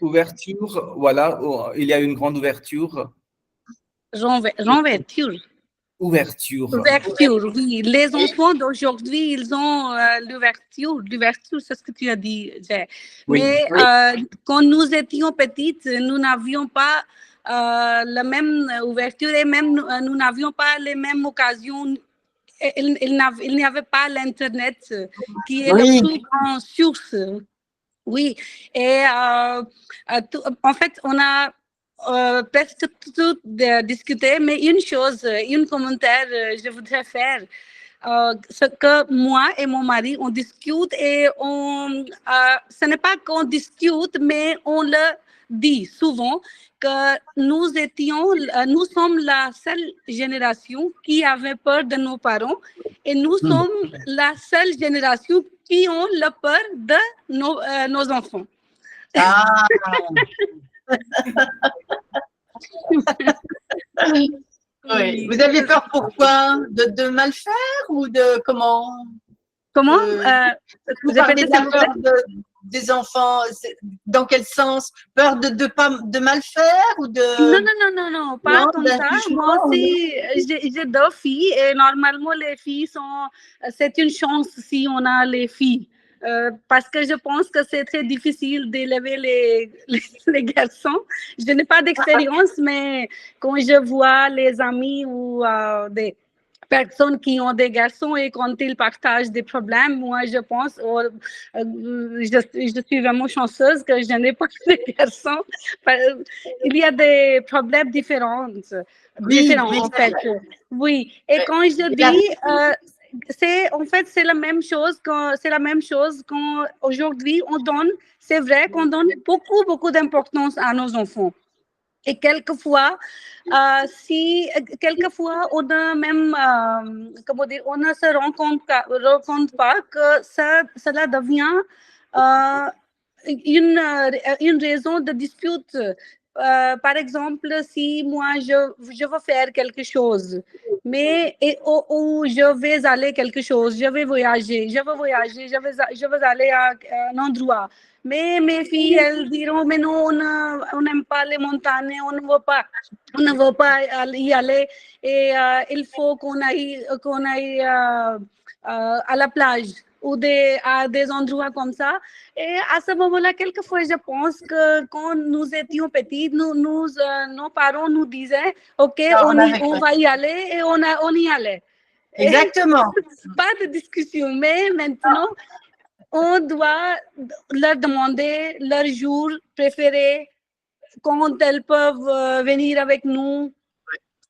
Ouverture, voilà, il y a une grande ouverture. Renverture. Ouverture. Ouverture, oui. Les enfants d'aujourd'hui, ils ont l'ouverture. L'ouverture, c'est ce que tu as dit, Jay. Oui. Mais quand nous étions petites, nous n'avions pas la même ouverture et même nous n'avions pas les mêmes occasions. Il n'y avait pas l'Internet qui est la plus grande source. Oui, et en fait, on a presque tout discuté, mais une commentaire, je voudrais faire. Ce que moi et mon mari, on discute et ce n'est pas qu'on discute, mais on le dit souvent que nous sommes la seule génération qui avait peur de nos parents et nous sommes la seule génération qui ont la peur de nos enfants. Ah. Oui. Vous avez peur pourquoi? De mal faire ou de comment? Comment? Vous parlez de la peur des enfants, dans quel sens? Peur de mal faire ou de… Non, pas comme ça. Moi aussi, j'ai 2 filles et normalement, les filles c'est une chance si on a les filles. Parce que je pense que c'est très difficile d'élever les garçons. Je n'ai pas d'expérience, mais quand je vois les amis ou des personnes qui ont des garçons et quand ils partagent des problèmes, moi je pense, je suis vraiment chanceuse que je n'ai pas de garçons. Il y a des problèmes différents en fait. Oui, et quand je dis… c'est la même chose quand aujourd'hui on donne, c'est vrai qu'on donne beaucoup d'importance à nos enfants. Et quelquefois, on a même, on ne se rend compte pas que cela devient une raison de dispute. Par exemple, si moi je veux faire quelque chose, ou je vais aller quelque chose, je veux voyager, je veux aller à un endroit. Mais mes filles, elles diront, mais non, on n'aime pas les montagnes, on ne veut pas y aller et il faut qu'on aille à la plage ou à des endroits comme ça. Et à ce moment-là, quelquefois, je pense que quand nous étions petits, nos parents nous disaient, OK, on va y aller et on y allait. Exactement. Et pas de discussion, mais maintenant, on doit leur demander leur jour préféré, quand elles peuvent venir avec nous,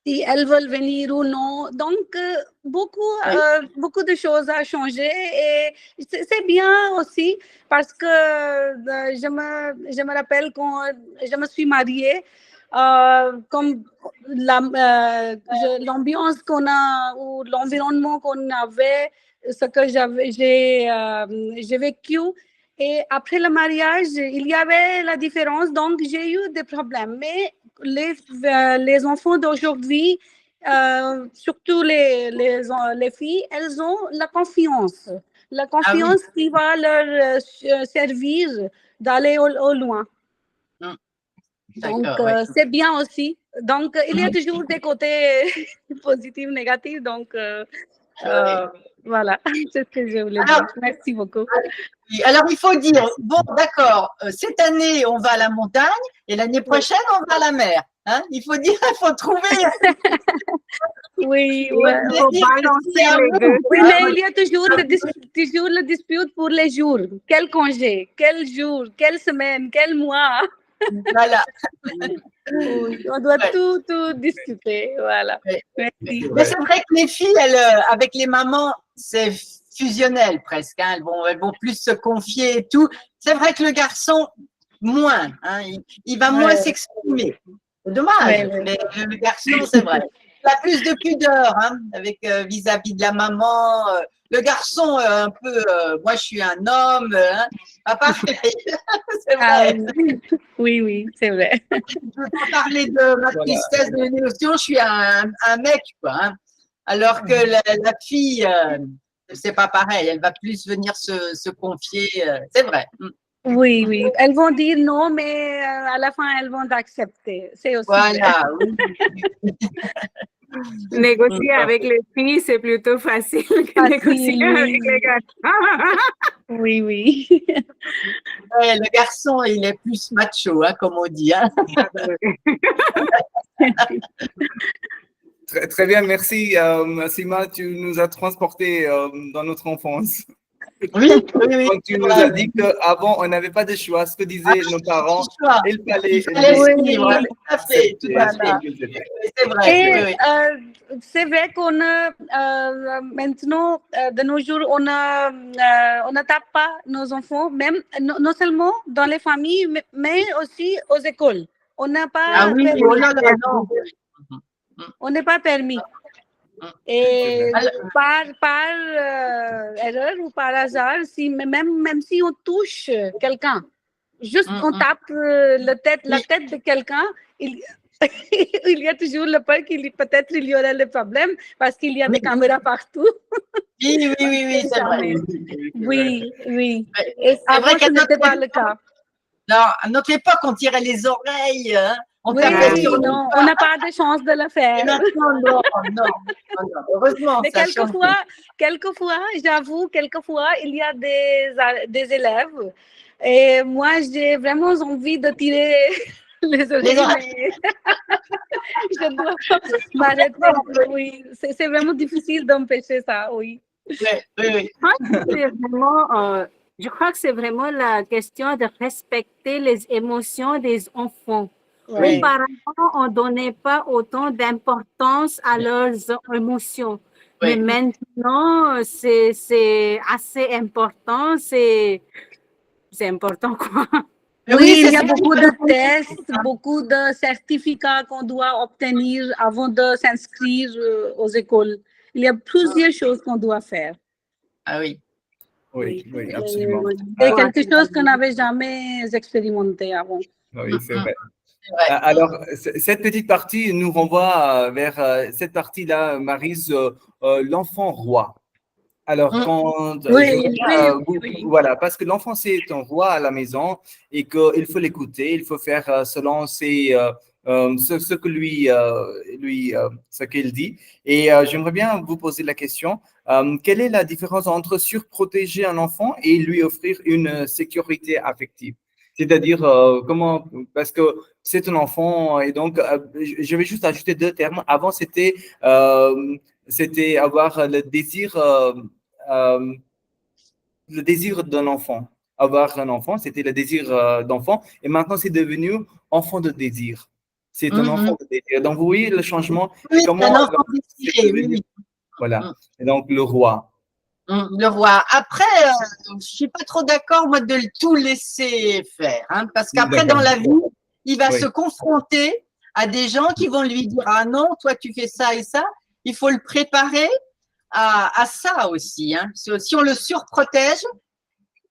si elles veulent venir ou non. Donc, beaucoup de choses ont changé et c'est bien aussi parce que je me rappelle quand je me suis mariée, comme l'ambiance qu'on a ou l'environnement qu'on avait, ce que j'ai vécu. Et après le mariage, il y avait la différence, donc j'ai eu des problèmes. Mais les enfants d'aujourd'hui, surtout les filles, elles ont la confiance. La confiance qui va leur servir d'aller au loin. Donc, c'est bien aussi. Donc, il y a toujours des côtés positifs, négatifs. Donc, voilà, c'est ce que je voulais dire. Merci beaucoup. Alors, il faut dire, bon, d'accord, cette année, on va à la montagne et l'année prochaine, on va à la mer. Hein? Il faut dire, il faut trouver… Oui, il faut balancer les deux. Oui, mais il y a toujours le dispute pour les jours. Quel congé, quel jour, quelle semaine, quel mois. Voilà. Oui, on doit Ouais. tout discuter. Voilà. Ouais. Merci. Mais c'est vrai que les filles, avec les mamans, c'est fusionnel presque. Hein. Elles vont plus se confier et tout. C'est vrai que le garçon, moins. Hein. Il va moins Ouais. s'exprimer. C'est dommage, Ouais. mais le garçon, c'est vrai. Il a plus de pudeur hein, avec vis-à-vis de la maman. Le garçon, un peu, moi je suis un homme, hein, pas pareil. C'est Ah, vrai. oui, c'est vrai. Je peux pas parler de ma tristesse, de l'émotion, je suis un mec, quoi. Hein. Alors que la fille, c'est pas pareil, elle va plus venir se confier, c'est vrai. Oui. Elles vont dire non, mais à la fin, elles vont accepter. C'est aussi vrai. Voilà, oui. Négocier avec les filles, c'est plutôt facile que négocier avec les garçons. Oui. Ouais, le garçon, il est plus macho, hein, comme on dit. Hein. Très, très bien, merci. Sima, tu nous as transporté dans notre enfance. Oui, Quand tu nous as dit qu'avant, on n'avait pas de choix, ce que disaient nos parents, il fallait suivre, hein, tout à fait, tout à fait. C'est vrai. Et Oui. c'est vrai qu'on a maintenant, de nos jours, on ne tape pas nos enfants, même non seulement dans les familles, mais aussi aux écoles. On n'a pas Ah oui, permis. oh là là, non. On n'est pas permis. Et par erreur ou par hasard, même si on touche quelqu'un, juste on tape la tête de quelqu'un, il y a toujours le peur peut-être il y aura le problème parce qu'il y a des caméras partout. Oui, c'est vrai. Oui. Et avant, ce n'était pas le cas. Non, à notre époque, on tirait les oreilles, hein, on tapait sur le pas. On n'a pas de chance de le faire. Non. Heureusement, mais quelquefois, j'avoue, il y a des élèves et moi, j'ai vraiment envie de tirer les oreilles. Je dois m'arrêter. Oui, c'est vraiment difficile d'empêcher ça, oui. Oui. Je crois que c'est vraiment la question de respecter les émotions des enfants. Oui. Auparavant, on ne donnait pas autant d'importance à leurs émotions. Mais maintenant, c'est assez important. C'est important, quoi. Oui, il y a beaucoup de tests, beaucoup de certificats qu'on doit obtenir avant de s'inscrire aux écoles. Il y a plusieurs choses qu'on doit faire. Ah oui. Oui, absolument. C'est quelque chose qu'on n'avait jamais expérimenté avant. Oui, c'est vrai. Alors, cette petite partie nous renvoie vers cette partie-là, Maryse, l'enfant roi. Alors, quand voilà, parce que l'enfant c'est un roi à la maison et qu'il faut l'écouter, il faut faire selon ce que ce qu'il dit. Et j'aimerais bien vous poser la question quelle est la différence entre surprotéger un enfant et lui offrir une sécurité affective? C'est-à-dire parce que c'est un enfant et donc je vais juste ajouter deux termes. Avant c'était avoir le désir d'un enfant. Avoir un enfant, c'était le désir d'enfant. Et maintenant, c'est devenu enfant de désir. C'est un enfant de désir. Donc, vous voyez le changement. Oui, comment un enfant désiré, oui. Voilà. Et donc, le roi. Le roi. Après, je ne suis pas trop d'accord, moi, de tout laisser faire. Hein, parce qu'après, dans la vie, il va se confronter à des gens qui vont lui dire « Ah non, toi, tu fais ça et ça ». Il faut le préparer à ça aussi. Hein. Si on le surprotège,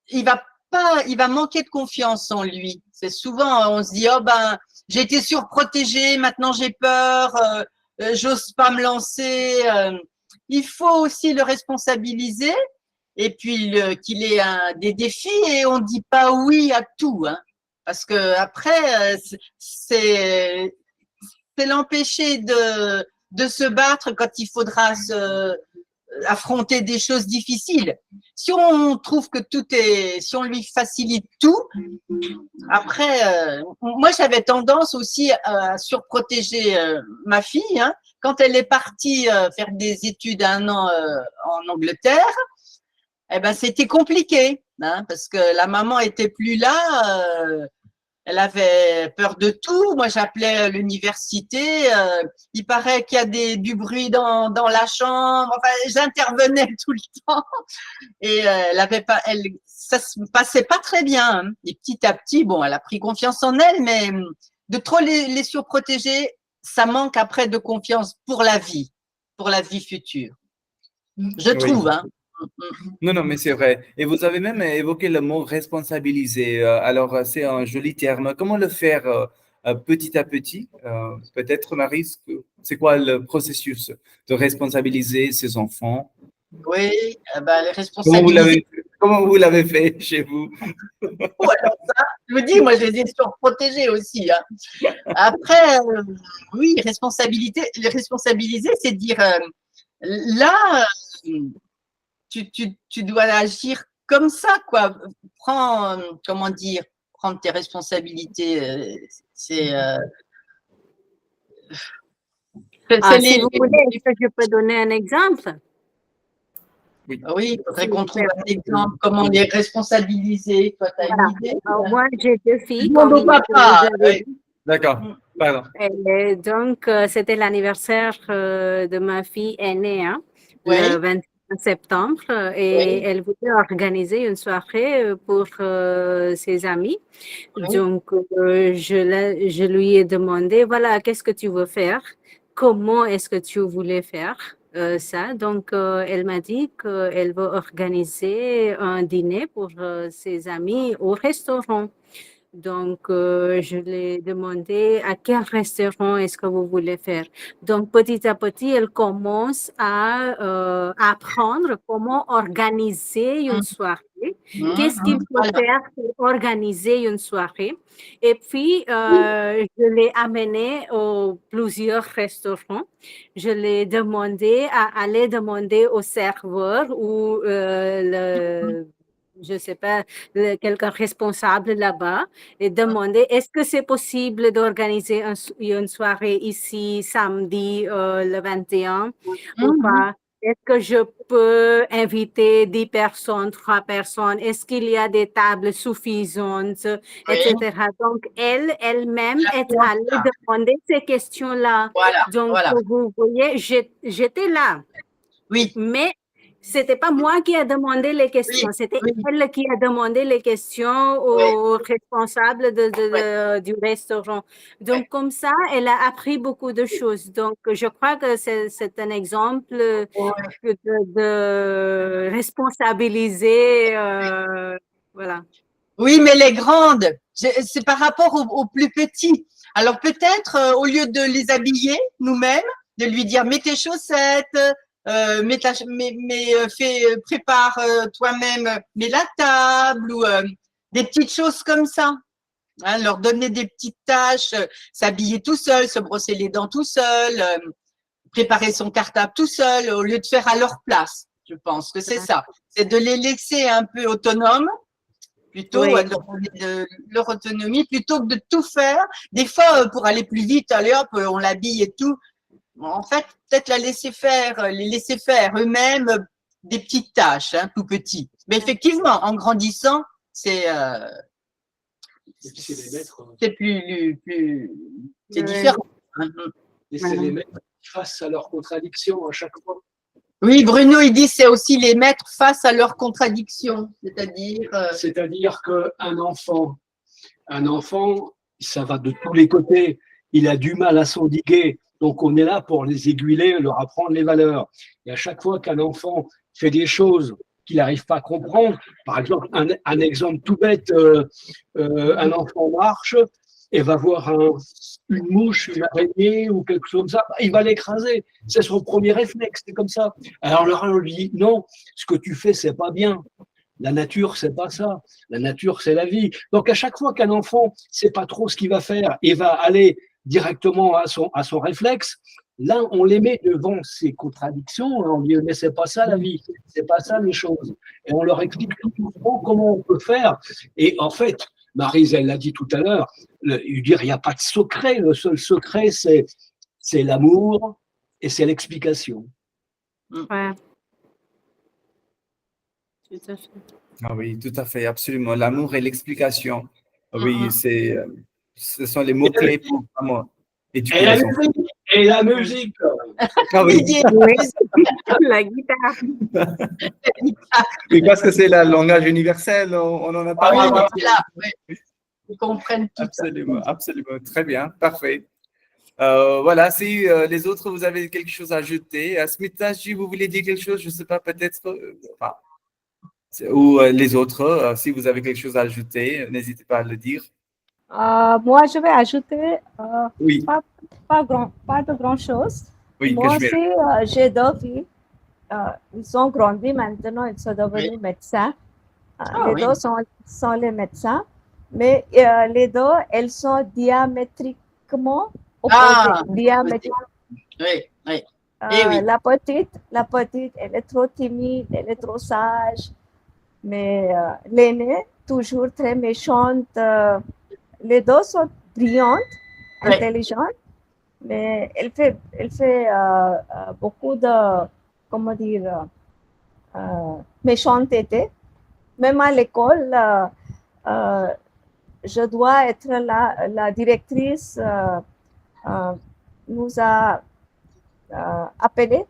il va manquer de confiance en lui. C'est souvent, on se dit, oh ben, j'ai été surprotégée, maintenant j'ai peur, j'ose pas me lancer. Il faut aussi le responsabiliser et puis qu'il ait des défis et on dit pas oui à tout. Hein. Parce que après, c'est l'empêcher de se battre quand il faudra affronter des choses difficiles. Si on trouve que si on lui facilite tout, après, moi j'avais tendance aussi à surprotéger ma fille. Hein. Quand elle est partie faire des études 1 an en Angleterre, eh ben c'était compliqué, hein, parce que la maman était plus là. Elle avait peur de tout. Moi, j'appelais à l'université. Il paraît qu'il y a du bruit dans la chambre. Enfin, j'intervenais tout le temps. Et ça se passait pas très bien, hein. Et petit à petit, bon, elle a pris confiance en elle, mais de trop les surprotéger, ça manque après de confiance pour la vie future. Je trouve, hein. Non, non, mais c'est vrai. Et vous avez même évoqué le mot responsabiliser. Alors, c'est un joli terme. Comment le faire petit à petit? Peut-être, Marie, c'est quoi le processus de responsabiliser ses enfants? Oui, les responsabiliser. Comment vous l'avez fait chez vous? Oh, alors ça, je vous dis, moi, je les ai surprotégés aussi, hein. Après, oui, responsabiliser, c'est dire, là, tu dois agir comme ça, quoi. Comment dire, prendre tes responsabilités, c'est Si vous voulez, est-ce que je peux donner un exemple? Oui, il faudrait qu'on trouve un exemple, comment les responsabiliser. Toi, tu as une idée? Moi, j'ai 2 filles. Demande au papa. D'accord, pardon. Et donc, c'était l'anniversaire de ma fille aînée, hein, le 21 septembre, et elle voulait organiser une soirée pour ses amis. Donc, je lui ai demandé, voilà, qu'est-ce que tu veux faire? Comment est-ce que tu voulais faire ça? Donc, elle m'a dit qu'elle veut organiser un dîner pour ses amis au restaurant. Donc, je lui ai demandé à quel restaurant est-ce que vous voulez faire. Donc, petit à petit, elle commence à apprendre comment organiser une soirée. Qu'est-ce qu'il faut faire pour organiser une soirée? Et puis, je l'ai amenée aux plusieurs restaurants. Je l'ai demandé à aller demander au serveur ou je ne sais pas, quelqu'un responsable là-bas et demander est-ce que c'est possible d'organiser une soirée ici samedi le 21 ou pas? Est-ce que je peux inviter 10 personnes, 3 personnes? Est-ce qu'il y a des tables suffisantes, etc. Donc, elle-même est allée demander ces questions-là. Donc, vous voyez, j'étais là. Oui. Mais ce n'était pas moi qui a demandé les questions, c'était elle qui a demandé les questions au responsable du restaurant. Donc, comme ça, elle a appris beaucoup de choses. Donc, je crois que c'est un exemple de responsabiliser. Voilà. Oui, mais les grandes, c'est par rapport aux plus petits. Alors, peut-être, au lieu de les habiller nous-mêmes, de lui dire mets tes chaussettes, prépare toi-même, mets la table ou des petites choses comme ça. Hein, leur donner des petites tâches, s'habiller tout seul, se brosser les dents tout seul, préparer son cartable tout seul, au lieu de faire à leur place. Je pense que c'est ça. C'est de les laisser un peu autonomes, plutôt de leur autonomie, plutôt que de tout faire. Des fois, pour aller plus vite, allez hop, on l'habille et tout. En fait, peut-être les laisser faire eux-mêmes des petites tâches, hein, tout petits. Mais effectivement, en grandissant, c'est différent. Laisser les mettre face à leurs contradictions à chaque fois. Oui, Bruno, il dit c'est aussi les mettre face à leurs contradictions, c'est-à-dire. C'est-à-dire qu'un enfant, ça va de tous les côtés. Il a du mal à s'endiguer. Donc, on est là pour les aiguiller, leur apprendre les valeurs. Et à chaque fois qu'un enfant fait des choses qu'il n'arrive pas à comprendre, par exemple, un exemple tout bête, un enfant marche et va voir une mouche, une araignée ou quelque chose comme ça, il va l'écraser. C'est son premier réflexe, c'est comme ça. Alors, on lui dit, non, ce que tu fais, c'est pas bien. La nature, c'est pas ça. La nature, c'est la vie. Donc, à chaque fois qu'un enfant sait pas trop ce qu'il va faire et va aller directement à son réflexe, là, on les met devant ces contradictions. On dit, mais c'est pas ça la vie, c'est pas ça les choses. Et on leur explique tout doucement comment on peut faire. Et en fait, Maryse, elle l'a dit tout à l'heure, il n'y a pas de secret. Le seul secret, c'est l'amour et c'est l'explication. Ouais. Tout à fait. Ah oui, tout à fait, absolument. L'amour et l'explication. Oui, ce sont les mots-clés pour vraiment éduquer Et la les enfants. musique. Et la musique. Ah oui, Didier, La guitare. oui, parce que c'est le langage universel, on en a parlé. oui, voilà, ouais. Ils comprennent tout ça. Absolument, absolument. Très bien, parfait. Voilà, si les autres, vous avez quelque chose à ajouter. Smita, si vous voulez dire quelque chose, je ne sais pas, peut-être, enfin, ou les autres, si vous avez quelque chose à ajouter, n'hésitez pas à le dire. Moi, je vais ajouter Oui, pas de grand-chose. oui, Moi Cachemire. aussi, j'ai 2 filles. Ils ont grandi maintenant, ils sont devenus médecins. Les oui. deux sont les médecins, mais les deux, elles sont diamétriquement opposées. Ah, oui, oui. Eh oui. La petite, elle est trop timide, elle est trop sage, mais l'aînée, toujours très méchante. Les deux sont brillantes, Ouais. intelligentes, mais elle fait beaucoup de, comment dire, méchanceté. Même à l'école, je dois être la directrice nous a appelé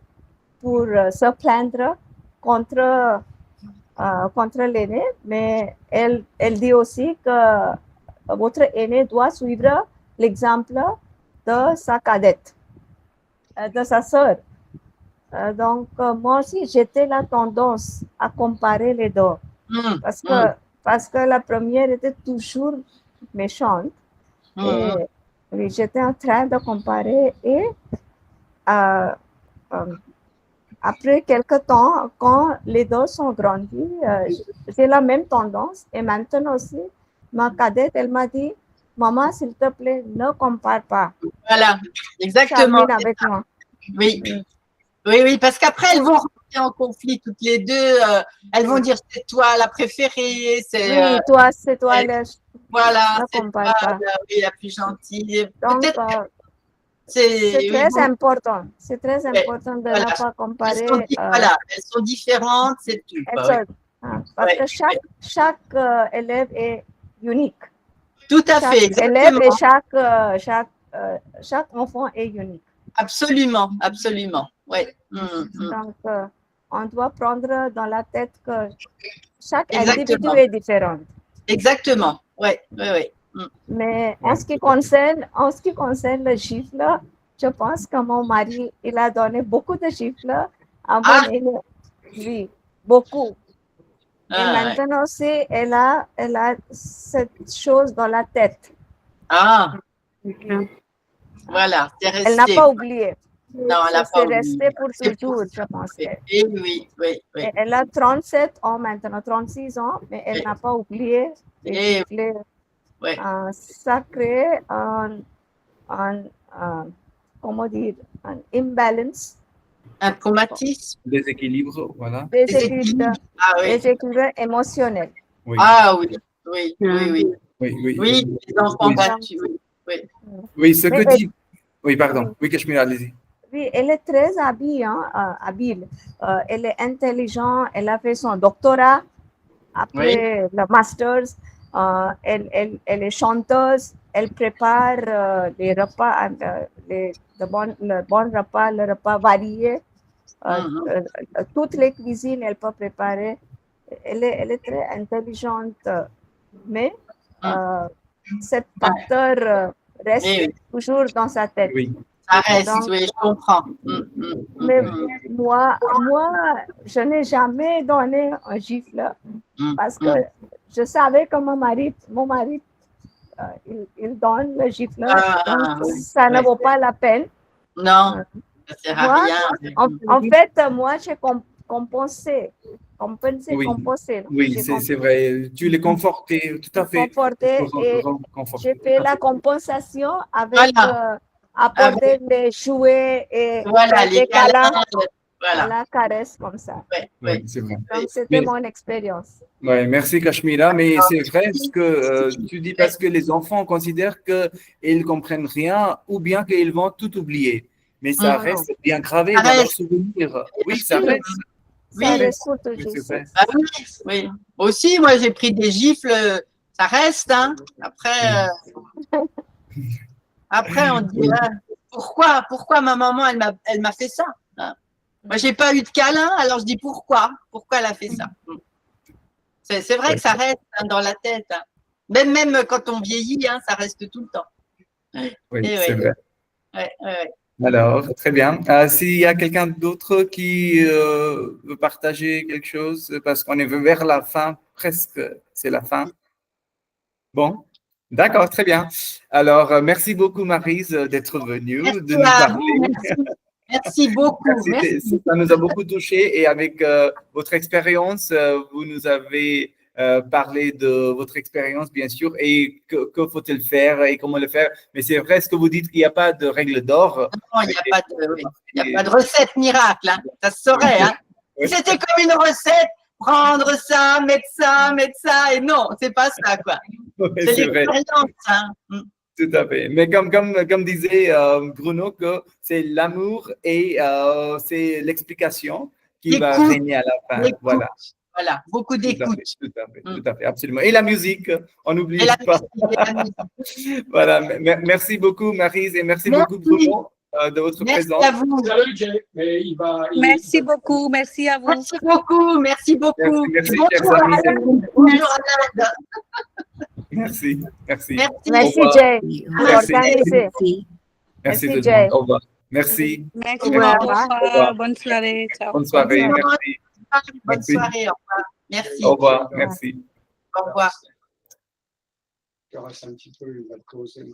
pour se plaindre contre l'aîné, mais elle dit aussi que votre aîné doit suivre l'exemple de sa cadette, de sa sœur. Donc, moi aussi, j'étais la tendance à comparer les deux. Parce que la première était toujours méchante. Et oui, j'étais en train de comparer. Et après quelques temps, quand les deux sont grandis, j'ai la même tendance. Et maintenant aussi, ma cadette, elle m'a dit, maman, s'il te plaît, ne compare pas. Voilà, exactement. Termine avec moi. Oui, oui, oui, parce qu'après, elles vont rentrer en conflit toutes les deux. Elles vont dire, c'est toi la préférée. Oui, c'est toi voilà, ne c'est compare toi pas. la plus gentille. Donc, Peut-être c'est très important. C'est très important de voilà. ne pas comparer. Voilà, elles sont différentes, c'est tout. Parce que chaque élève est unique. Tout à fait. Chaque élève et chaque enfant est unique. Absolument, absolument. Ouais. Donc, on doit prendre dans la tête que chaque individu est différent. Exactement. Ouais, ouais, ouais. Mais en ce qui concerne le gifle, je pense que mon mari, il a donné beaucoup de gifles à mon aîné. Oui, beaucoup. Et maintenant aussi, elle a cette chose dans la tête. Ah, voilà, c'est resté. Elle n'a pas oublié. Non, elle n'a pas oublié. C'est resté pour toujours, je pense. Et oui, oui, oui. Et elle a 37 ans maintenant, 36 ans, mais elle n'a pas oublié. Et ça crée comment dire, un imbalance. Un traumatisme. Déséquilibre, voilà. Déséquilibre émotionnel. Oui. Ah oui, oui, oui, oui. Oui, oui, les enfants battus. Oui, ce que dit. Oui, pardon. Oui, Cachemire, allez-y. Oui, elle est très habile. Elle est intelligente. Elle a fait son doctorat après le master's. Elle est chanteuse. Elle prépare les repas, le bon repas, le repas varié. Toutes les cuisines, elle peut préparer. Elle est très intelligente. Mais cet facteur reste toujours dans sa tête. Oui. Ça reste, oui, je comprends. Mais moi, je n'ai jamais donné un gifle parce que je savais que mon mari, il donne le gifle. Donc, ça ne vaut pas la peine. Non, ça sert à rien. En fait, moi, j'ai compensé. Oui, c'est vrai. Tu les confortais, tout à fait. Conforté et j'ai fait la compensation avec apporter des jouets et des câlins. Voilà. La caresse comme ça. Oui, c'est vrai. Donc, c'était mon expérience. Oui, merci Cachemira, mais c'est vrai ce que tu dis parce que les enfants considèrent qu'ils ne comprennent rien ou bien qu'ils vont tout oublier. Mais ça reste bien gravé dans leur souvenir. Oui, ça reste. Ça reste pour toujours. Oui. Aussi, moi, j'ai pris des gifles Ça reste, hein. Après, on dit, pourquoi ma maman, elle m'a fait ça, hein. Moi, j'ai pas eu de câlin, alors je dis pourquoi elle a fait ça. C'est vrai que ça reste, hein, dans la tête, hein. Même quand on vieillit, hein, ça reste tout le temps. Oui, Et c'est vrai. ouais. Alors, très bien. S'il y a quelqu'un d'autre qui veut partager quelque chose, parce qu'on est vers la fin, presque, c'est la fin. Bon, d'accord, très bien. Alors, merci beaucoup, Maryse, d'être venue, de nous parler. Merci beaucoup. Merci. Ça nous a beaucoup touché et avec votre expérience, vous nous avez parlé de votre expérience, bien sûr, et que faut-il faire et comment le faire. Mais c'est vrai ce que vous dites qu'il n'y a pas de règle d'or. Non, il n'y a pas de recette miracle, hein. Ça se saurait, hein. Oui. C'était comme une recette, prendre ça, mettre ça, et non, c'est pas ça, quoi. Oui, c'est vrai. l'expérience, hein. Tout à fait. Mais comme disait Bruno, que c'est l'amour et c'est l'explication qui va L'écoute. régner à la fin. L'écoute. Voilà. Voilà, beaucoup d'écoute. Tout à fait, absolument. Et la musique, on n'oublie Et la pas. musique. Voilà, merci beaucoup Maryse et merci beaucoup Bruno de votre Merci présence. à vous. Salut, Jay. Mais Merci beaucoup, merci à vous. Merci beaucoup. Merci, Bonjour chers à amis. Alain. Bonjour à Alain. Merci. Merci. Merci, Au revoir. Jay, pour Merci. organiser. Merci tout le Jay. monde. Au revoir. Merci. Merci, Au au revoir. revoir, bonne soirée, ciao. Bonne soirée. Bonne soirée. Merci. Bonne Merci. soirée. Au revoir. Merci. Au revoir. Merci. Au revoir. Je reste un petit peu, il va te causer.